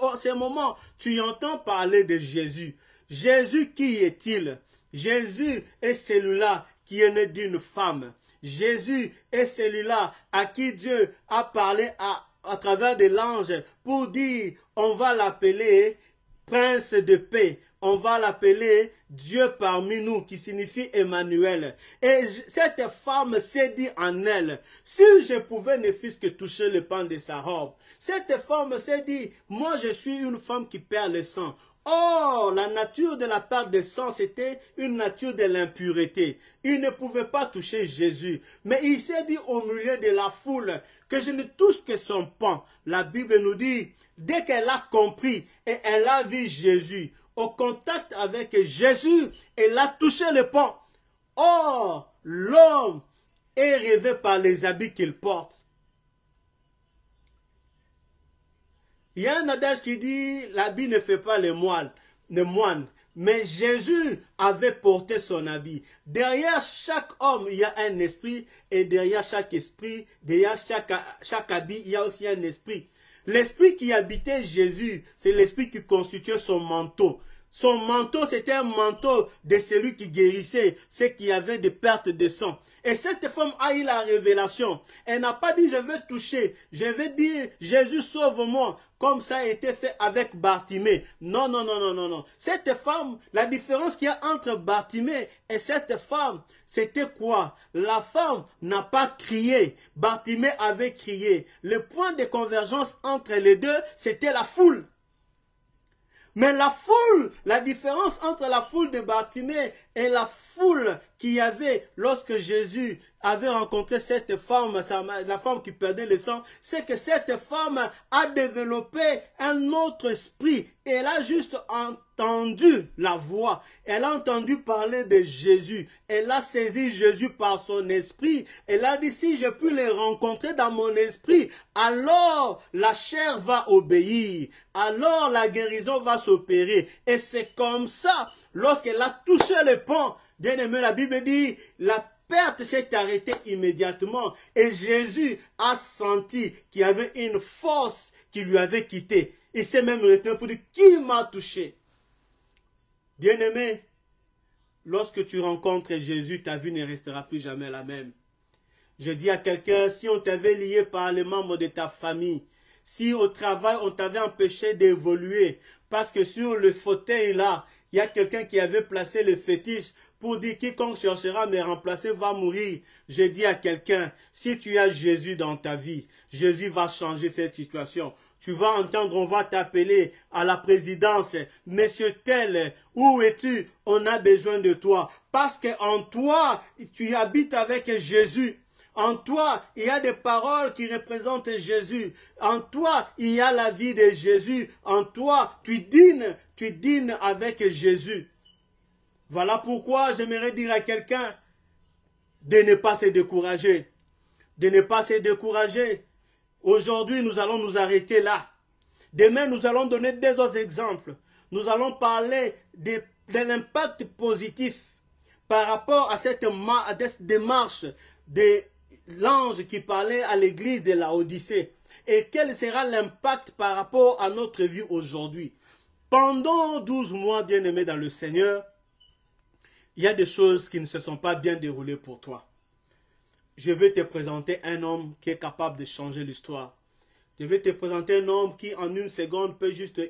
en ce moment, tu entends parler de Jésus. Jésus, qui est-il? Jésus est celui-là qui est né d'une femme. Jésus est celui-là à qui Dieu a parlé à travers de l'ange pour dire, on va l'appeler Prince de paix. On va l'appeler Dieu parmi nous, qui signifie Emmanuel. Et cette femme s'est dit en elle, si je pouvais ne fût-ce que toucher le pan de sa robe. Cette femme s'est dit, moi je suis une femme qui perd le sang. Or, la nature de la perte de sang, c'était une nature de l'impureté. Il ne pouvait pas toucher Jésus. Mais il s'est dit au milieu de la foule que je ne touche que son pan. La Bible nous dit, dès qu'elle a compris et elle a vu Jésus, au contact avec Jésus, elle a touché le pan. Or, l'homme est rêvé par les habits qu'il porte. Il y a un adage qui dit, l'habit ne fait pas le moine. Mais Jésus avait porté son habit. Derrière chaque homme, il y a un esprit. Et derrière chaque esprit, derrière chaque habit, il y a aussi un esprit. L'esprit qui habitait Jésus, c'est l'esprit qui constituait son manteau. Son manteau, c'était un manteau de celui qui guérissait, ceux qui avaient des pertes de sang. Et cette femme a eu la révélation. Elle n'a pas dit, je veux toucher, je veux dire, Jésus sauve-moi, comme ça a été fait avec Bartimée. Non, non, non, non, non, non. Cette femme, la différence qu'il y a entre Bartimée et cette femme, c'était quoi? La femme n'a pas crié. Bartimée avait crié. Le point de convergence entre les deux, c'était la foule. Mais la foule, la différence entre la foule de Bartimée et la foule qu'il y avait lorsque Jésus avait rencontré cette femme, la femme qui perdait le sang, c'est que cette femme a développé un autre esprit. Et elle a juste entendu la voix. Elle a entendu parler de Jésus. Elle a saisi Jésus par son esprit. Elle a dit, si je puis les rencontrer dans mon esprit, alors la chair va obéir. Alors la guérison va s'opérer. Et c'est comme ça, lorsqu'elle a touché le pont, bien aimé, la Bible dit, la perte s'est arrêtée immédiatement. Et Jésus a senti qu'il y avait une force qui lui avait quitté. Il s'est même retenu pour dire, qui m'a touché? Bien-aimé, lorsque tu rencontres Jésus, ta vie ne restera plus jamais la même. Je dis à quelqu'un, si on t'avait lié par les membres de ta famille, si au travail on t'avait empêché d'évoluer, parce que sur le fauteuil là, il y a quelqu'un qui avait placé le fétiche pour dire quiconque cherchera à me remplacer va mourir. Je dis à quelqu'un, si tu as Jésus dans ta vie, Jésus va changer cette situation. Tu vas entendre, on va t'appeler à la présidence. Monsieur tel, où es-tu? On a besoin de toi. Parce qu'en toi, tu habites avec Jésus. En toi, il y a des paroles qui représentent Jésus. En toi, il y a la vie de Jésus. En toi, tu dînes avec Jésus. Voilà pourquoi j'aimerais dire à quelqu'un de ne pas se décourager. De ne pas se décourager. Aujourd'hui, nous allons nous arrêter là. Demain, nous allons donner des autres exemples. Nous allons parler de l'impact positif par rapport à cette démarche de l'ange qui parlait à l'église de la Odyssée. Et quel sera l'impact par rapport à notre vie aujourd'hui. Pendant 12 mois, bien-aimés dans le Seigneur, il y a des choses qui ne se sont pas bien déroulées pour toi. Je vais te présenter un homme qui est capable de changer l'histoire. Je vais te présenter un homme qui, en une seconde, peut juste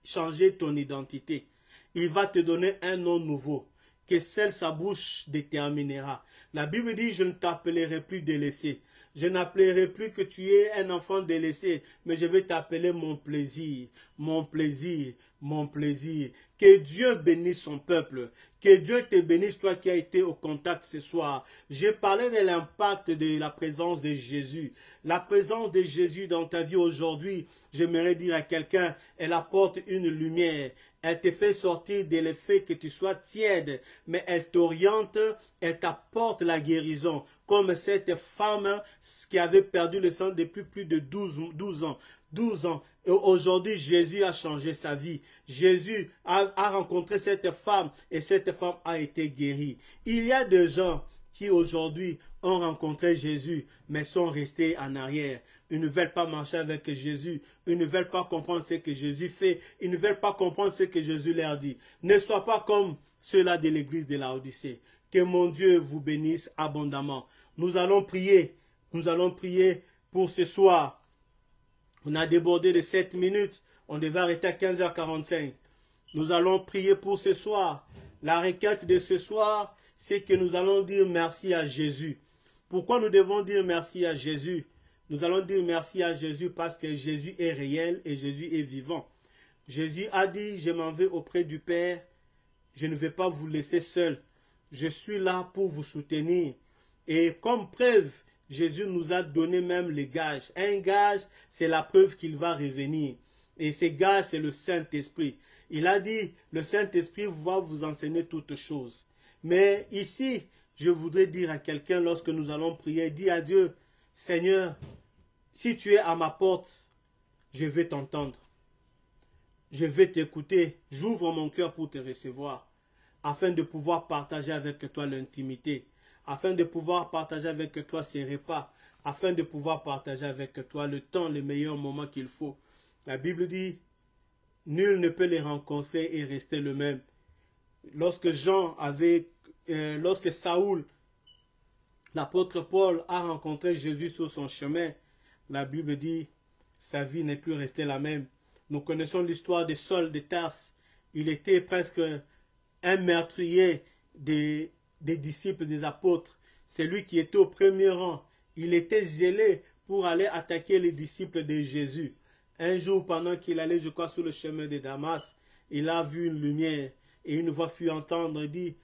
changer ton identité. Il va te donner un nom nouveau, que seule sa bouche déterminera. La Bible dit, je ne t'appellerai plus délaissé. Je n'appellerai plus que tu es un enfant délaissé, mais je vais t'appeler mon plaisir, mon plaisir, mon plaisir. Que Dieu bénisse son peuple. Que Dieu te bénisse, toi qui as été au contact ce soir. J'ai parlé de l'impact de la présence de Jésus. La présence de Jésus dans ta vie aujourd'hui, j'aimerais dire à quelqu'un, elle apporte une lumière. Elle te fait sortir de l'effet que tu sois tiède, mais elle t'oriente, elle t'apporte la guérison. Comme cette femme qui avait perdu le sang depuis plus de 12 ans. 12 ans. Et aujourd'hui, Jésus a changé sa vie. Jésus a rencontré cette femme et cette femme a été guérie. Il y a des gens qui aujourd'hui ont rencontré Jésus mais sont restés en arrière. Ils ne veulent pas marcher avec Jésus. Ils ne veulent pas comprendre ce que Jésus fait. Ils ne veulent pas comprendre ce que Jésus leur dit. Ne sois pas comme ceux-là de l'église de la Odyssée. Que mon Dieu vous bénisse abondamment. Nous allons prier. Nous allons prier pour ce soir. On a débordé de 7 minutes. On devait arrêter à 15h45. Nous allons prier pour ce soir. La requête de ce soir, c'est que nous allons dire merci à Jésus. Pourquoi nous devons dire merci à Jésus? Nous allons dire merci à Jésus parce que Jésus est réel et Jésus est vivant. Jésus a dit, je m'en vais auprès du Père. Je ne vais pas vous laisser seul. Je suis là pour vous soutenir. Et comme preuve, Jésus nous a donné même les gages. Un gage, c'est la preuve qu'il va revenir. Et ces gages, c'est le Saint-Esprit. Il a dit, le Saint-Esprit va vous enseigner toutes choses. Mais ici, je voudrais dire à quelqu'un, lorsque nous allons prier, dis à Dieu, Seigneur, si tu es à ma porte, je vais t'entendre. Je vais t'écouter. J'ouvre mon cœur pour te recevoir, afin de pouvoir partager avec toi l'intimité. Afin de pouvoir partager avec toi ces repas, afin de pouvoir partager avec toi le temps, les meilleurs moments qu'il faut. La Bible dit, nul ne peut les rencontrer et rester le même. Lorsque lorsque Saoul, l'apôtre Paul a rencontré Jésus sur son chemin, la Bible dit, sa vie n'est plus restée la même. Nous connaissons l'histoire de Saul de Tarse. Il était presque un meurtrier des disciples des apôtres. C'est lui qui était au premier rang. Il était zélé pour aller attaquer les disciples de Jésus. Un jour, pendant qu'il allait, je crois, sur le chemin de Damas, il a vu une lumière et une voix fut entendre. Il dit,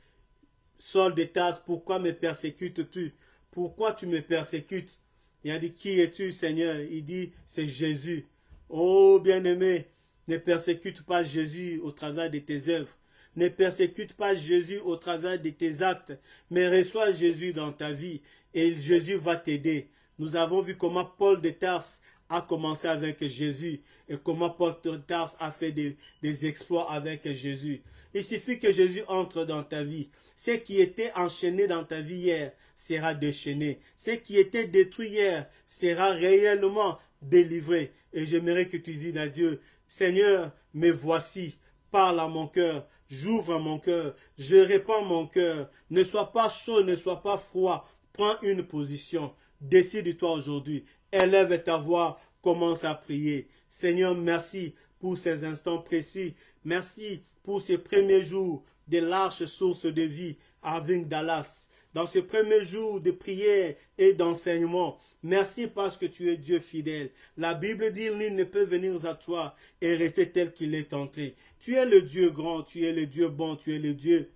Saul de Tarse, pourquoi me persécutes-tu? Pourquoi tu me persécutes? Il a dit, qui es-tu, Seigneur? Il dit, c'est Jésus. Oh, bien-aimé, ne persécute pas Jésus au travers de tes œuvres. Ne persécute pas Jésus au travers de tes actes, mais reçois Jésus dans ta vie et Jésus va t'aider. Nous avons vu comment Paul de Tarse a commencé avec Jésus et comment Paul de Tarse a fait des exploits avec Jésus. Il suffit que Jésus entre dans ta vie. Ce qui était enchaîné dans ta vie hier sera déchaîné. Ce qui était détruit hier sera réellement délivré. Et j'aimerais que tu dises à Dieu, Seigneur, me voici, parle à mon cœur, j'ouvre mon cœur, je répands mon cœur. Ne sois pas chaud, ne sois pas froid. Prends une position. Décide-toi aujourd'hui. Élève ta voix, commence à prier. Seigneur, merci pour ces instants précis. Merci pour ces premiers jours de l'arche source de vie à Dallas. Dans ce premier jour de prière et d'enseignement, merci parce que tu es Dieu fidèle. La Bible dit, nul ne peut venir à toi et rester tel qu'il est entré. Tu es le Dieu grand, tu es le Dieu bon, tu es le Dieu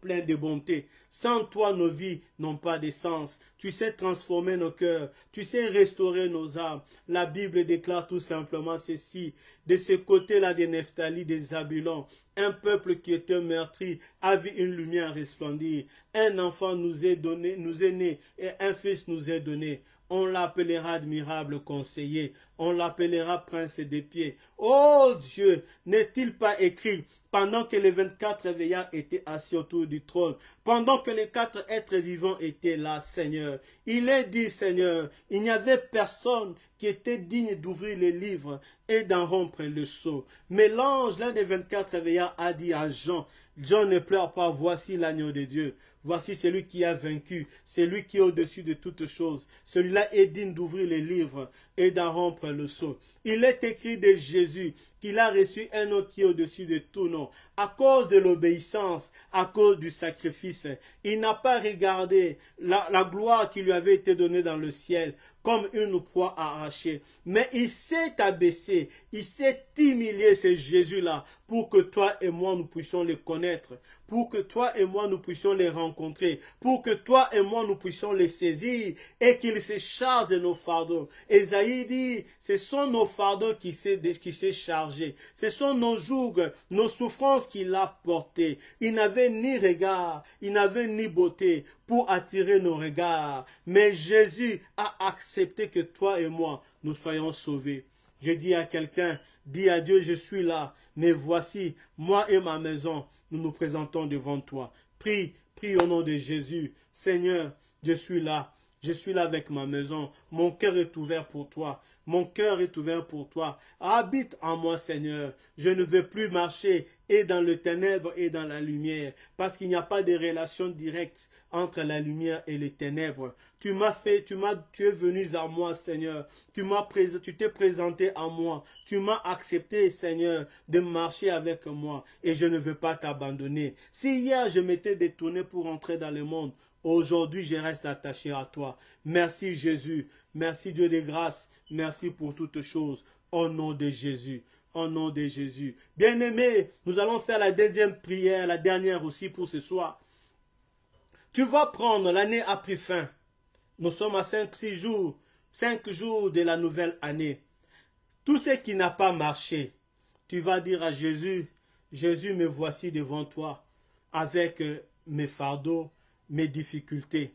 plein de bonté. Sans toi, nos vies n'ont pas de sens. Tu sais transformer nos cœurs. Tu sais restaurer nos âmes. La Bible déclare tout simplement ceci. De ce côté-là des Nephtali, des Zabulon, un peuple qui était meurtri a vu une lumière resplendir. Un enfant nous est donné, nous est né, et un fils nous est donné. On l'appellera admirable conseiller. On l'appellera prince des pieds. Oh Dieu, n'est-il pas écrit pendant que les 24 veillards étaient assis autour du trône, pendant que les 4 êtres vivants étaient là, Seigneur. Il est dit, Seigneur, il n'y avait personne qui était digne d'ouvrir les livres et d'en rompre le sceau. Mais l'ange, l'un des 24 veillards, a dit à Jean, Jean, ne pleure pas, voici l'agneau de Dieu. Voici celui qui a vaincu, celui qui est au-dessus de toutes choses. Celui-là est digne d'ouvrir les livres et d'en rompre le sceau. Il est écrit de Jésus qu'il a reçu un nom qui est au-dessus de tout nom. À cause de l'obéissance, à cause du sacrifice, il n'a pas regardé la gloire qui lui avait été donnée dans le ciel comme une proie arrachée. Mais il s'est abaissé, il s'est humilié, c'est Jésus-là, pour que toi et moi nous puissions les connaître, pour que toi et moi nous puissions les rencontrer, pour que toi et moi nous puissions les saisir et qu'il se charge de nos fardeaux. Esaïe dit, ce sont nos fardeaux qui s'est chargé, ce sont nos jougs, nos souffrances qu'il a portées. Il n'avait ni regard, il n'avait ni beauté pour attirer nos regards, mais Jésus a accepté que toi et moi nous soyons sauvés. Je dis à quelqu'un, dis à Dieu, je suis là, mais voici, moi et ma maison, nous nous présentons devant toi. Prie, prie au nom de Jésus. Seigneur, je suis là avec ma maison. Mon cœur est ouvert pour toi. Mon cœur est ouvert pour toi. Habite en moi, Seigneur. Je ne veux plus marcher et dans le ténèbre et dans la lumière, parce qu'il n'y a pas de relation directe entre la lumière et les ténèbres. Tu es venu à moi, Seigneur. Tu t'es présenté à moi. Tu m'as accepté, Seigneur, de marcher avec moi et je ne veux pas t'abandonner. Si hier je m'étais détourné pour entrer dans le monde, aujourd'hui je reste attaché à toi. Merci Jésus. Merci Dieu de grâce. Merci pour toutes choses. Au nom de Jésus. Au nom de Jésus. Bien-aimés, nous allons faire la deuxième prière, la dernière aussi pour ce soir. Tu vas prendre, l'année a pris fin. Nous sommes à 5 jours de la nouvelle année. Tout ce qui n'a pas marché, tu vas dire à Jésus, Jésus, me voici devant toi avec mes fardeaux, mes difficultés.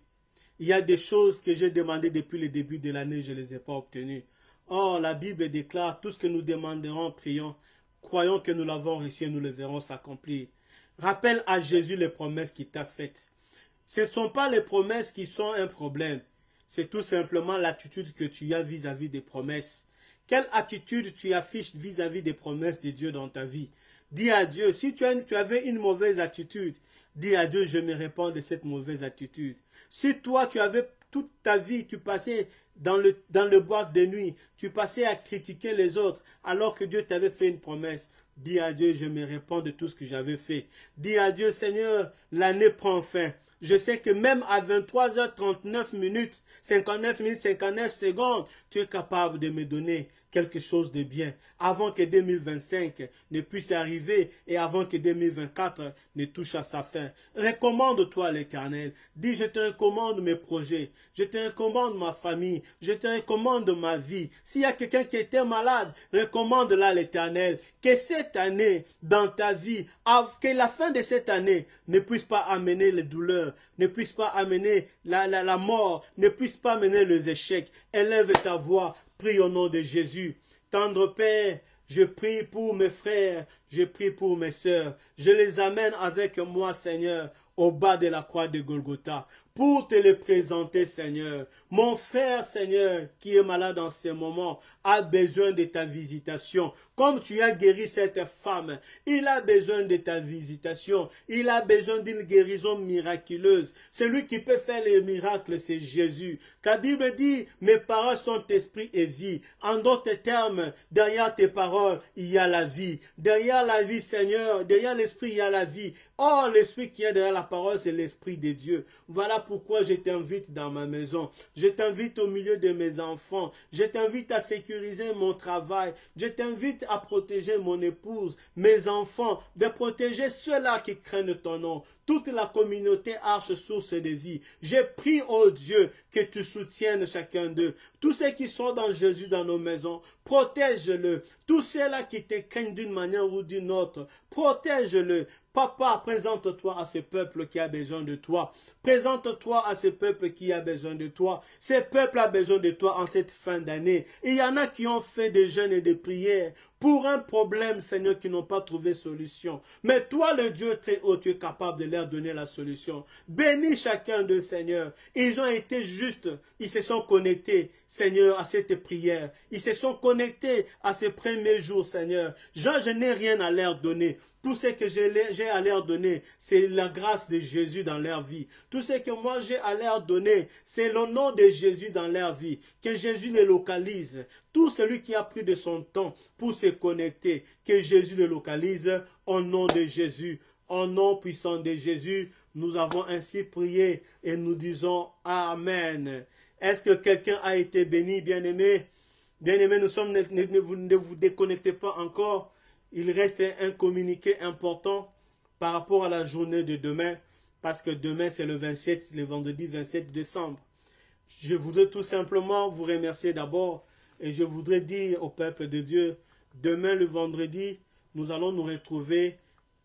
Il y a des choses que j'ai demandées depuis le début de l'année, je ne les ai pas obtenues. Or, la Bible déclare, tout ce que nous demanderons, prions, croyons que nous l'avons reçu et nous le verrons s'accomplir. Rappelle à Jésus les promesses qu'il t'a faites. Ce ne sont pas les promesses qui sont un problème. c'est tout simplement l'attitude que tu as vis-à-vis des promesses. Quelle attitude tu affiches vis-à-vis des promesses de Dieu dans ta vie? Dis à Dieu, si tu avais une mauvaise attitude, dis à Dieu, je me répands de cette mauvaise attitude. Si toi, tu avais toute ta vie, tu passais dans le boîte de nuit, tu passais à critiquer les autres, alors que Dieu t'avait fait une promesse, dis à Dieu, je me répands de tout ce que j'avais fait. Dis à Dieu, Seigneur, l'année prend fin. Je sais que même à 23h39 minutes, 59 secondes, tu es capable de me donner quelque chose de bien avant que 2025 ne puisse arriver et avant que 2024 ne touche à sa fin. Recommande-toi l'Éternel. Dis, je te recommande mes projets, je te recommande ma famille, je te recommande ma vie. S'il y a quelqu'un qui était malade, recommande-la l'Éternel. Que cette année, dans ta vie, que la fin de cette année ne puisse pas amener les douleurs, ne puisse pas amener la mort, ne puisse pas amener les échecs. Élève ta voix. Prie au nom de Jésus. Tendre Père, je prie pour mes frères, je prie pour mes sœurs. Je les amène avec moi, Seigneur, au bas de la croix de Golgotha, pour te les présenter, Seigneur. Mon frère, Seigneur, qui est malade en ce moment, a besoin de ta visitation. Comme tu as guéri cette femme, il a besoin de ta visitation. Il a besoin d'une guérison miraculeuse. Celui qui peut faire les miracles, c'est Jésus. Ta Bible dit, mes paroles sont esprit et vie. En d'autres termes, derrière tes paroles, il y a la vie. Derrière la vie, Seigneur, derrière l'esprit, il y a la vie. Or, l'esprit qui est derrière la parole, c'est l'esprit de Dieu. Voilà pourquoi je t'invite dans ma maison. Je t'invite au milieu de mes enfants. Je t'invite à sécuriser mon travail. Je t'invite à protéger mon épouse, mes enfants, de protéger ceux-là qui craignent ton nom. Toute la communauté Arche Source de Vie. Je prie, oh Dieu, que tu soutiennes chacun d'eux. Tous ceux qui sont dans Jésus dans nos maisons, protège-le. Tous ceux-là qui te craignent d'une manière ou d'une autre, protège-le. Papa, présente-toi à ce peuple qui a besoin de toi. Présente-toi à ce peuple qui a besoin de toi. Ce peuple a besoin de toi en cette fin d'année. Il y en a qui ont fait des jeûnes et des prières pour un problème, Seigneur, qui n'ont pas trouvé solution. Mais toi, le Dieu très haut, tu es capable de leur donner la solution. Bénis chacun d'eux, Seigneur. Ils ont été justes. Ils se sont connectés, Seigneur, à cette prière. Ils se sont connectés à ces premiers jours, Seigneur. Je n'ai rien à leur donner. Tout ce que j'ai à leur donner, c'est la grâce de Jésus dans leur vie. Tout ce que moi j'ai à leur donner, c'est le nom de Jésus dans leur vie. Que Jésus les localise. Tout celui qui a pris de son temps pour se connecter, que Jésus le localise au nom de Jésus. Au nom puissant de Jésus, nous avons ainsi prié et nous disons Amen. Est-ce que quelqu'un a été béni, bien-aimé? Bien-aimé, ne vous déconnectez pas encore. Il reste un communiqué important par rapport à la journée de demain, parce que demain c'est le vendredi 27 décembre. Je voudrais tout simplement vous remercier d'abord et je voudrais dire au peuple de Dieu, demain le vendredi, nous allons nous retrouver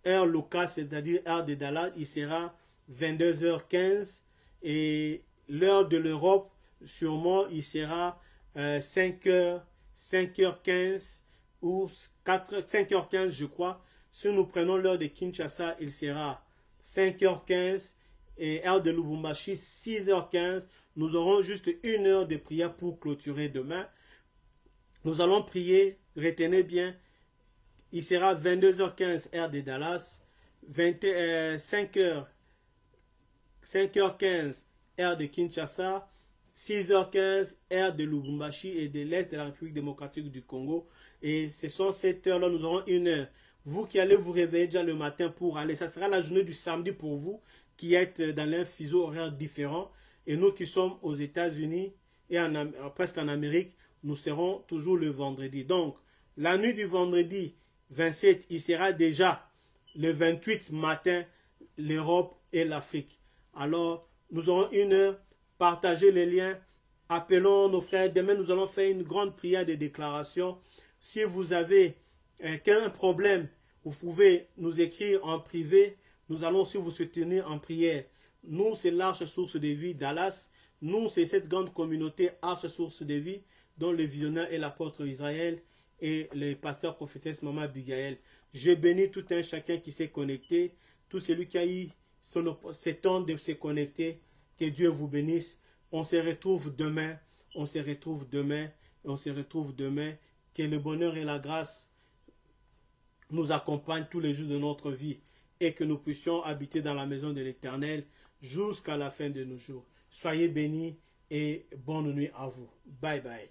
heure locale, c'est-à-dire heure de Dallas, il sera 22h15 et l'heure de l'Europe, sûrement il sera 5h15 ou 5h15 je crois. Si nous prenons l'heure de Kinshasa, il sera 5h15 et heure de Lubumbashi 6h15. Nous aurons juste une heure de prière pour clôturer demain. Nous allons prier, retenez bien, il sera 22h15 heure de Dallas, 5h15 heure de Kinshasa, 6h15 heure de Lubumbashi et de l'Est de la République démocratique du Congo. Et ce sont cette heure-là, nous aurons une heure. Vous qui allez vous réveiller déjà le matin pour aller, ça sera la journée du samedi pour vous qui êtes dans un fuseau horaire différent. Et nous qui sommes aux États-Unis et presque en Amérique, nous serons toujours le vendredi. Donc, la nuit du vendredi 27, il sera déjà le 28 matin, l'Europe et l'Afrique. Alors, nous aurons une heure, partagez les liens, appelons nos frères. Demain, nous allons faire une grande prière de déclaration. Si vous avez un problème, vous pouvez nous écrire en privé. Nous allons aussi vous soutenir en prière. Nous, c'est l'Arche Source de Vie Dallas. Nous, c'est cette grande communauté Arche Source de Vie, dont le visionnaire est l'apôtre Israël et le pasteur prophétesse Maman Abigail. Je bénis tout un chacun qui s'est connecté, tout celui qui a eu ce temps de se connecter. Que Dieu vous bénisse. On se retrouve demain. On se retrouve demain. On se retrouve demain. Que le bonheur et la grâce nous accompagnent tous les jours de notre vie et que nous puissions habiter dans la maison de l'Éternel jusqu'à la fin de nos jours. Soyez bénis et bonne nuit à vous. Bye bye.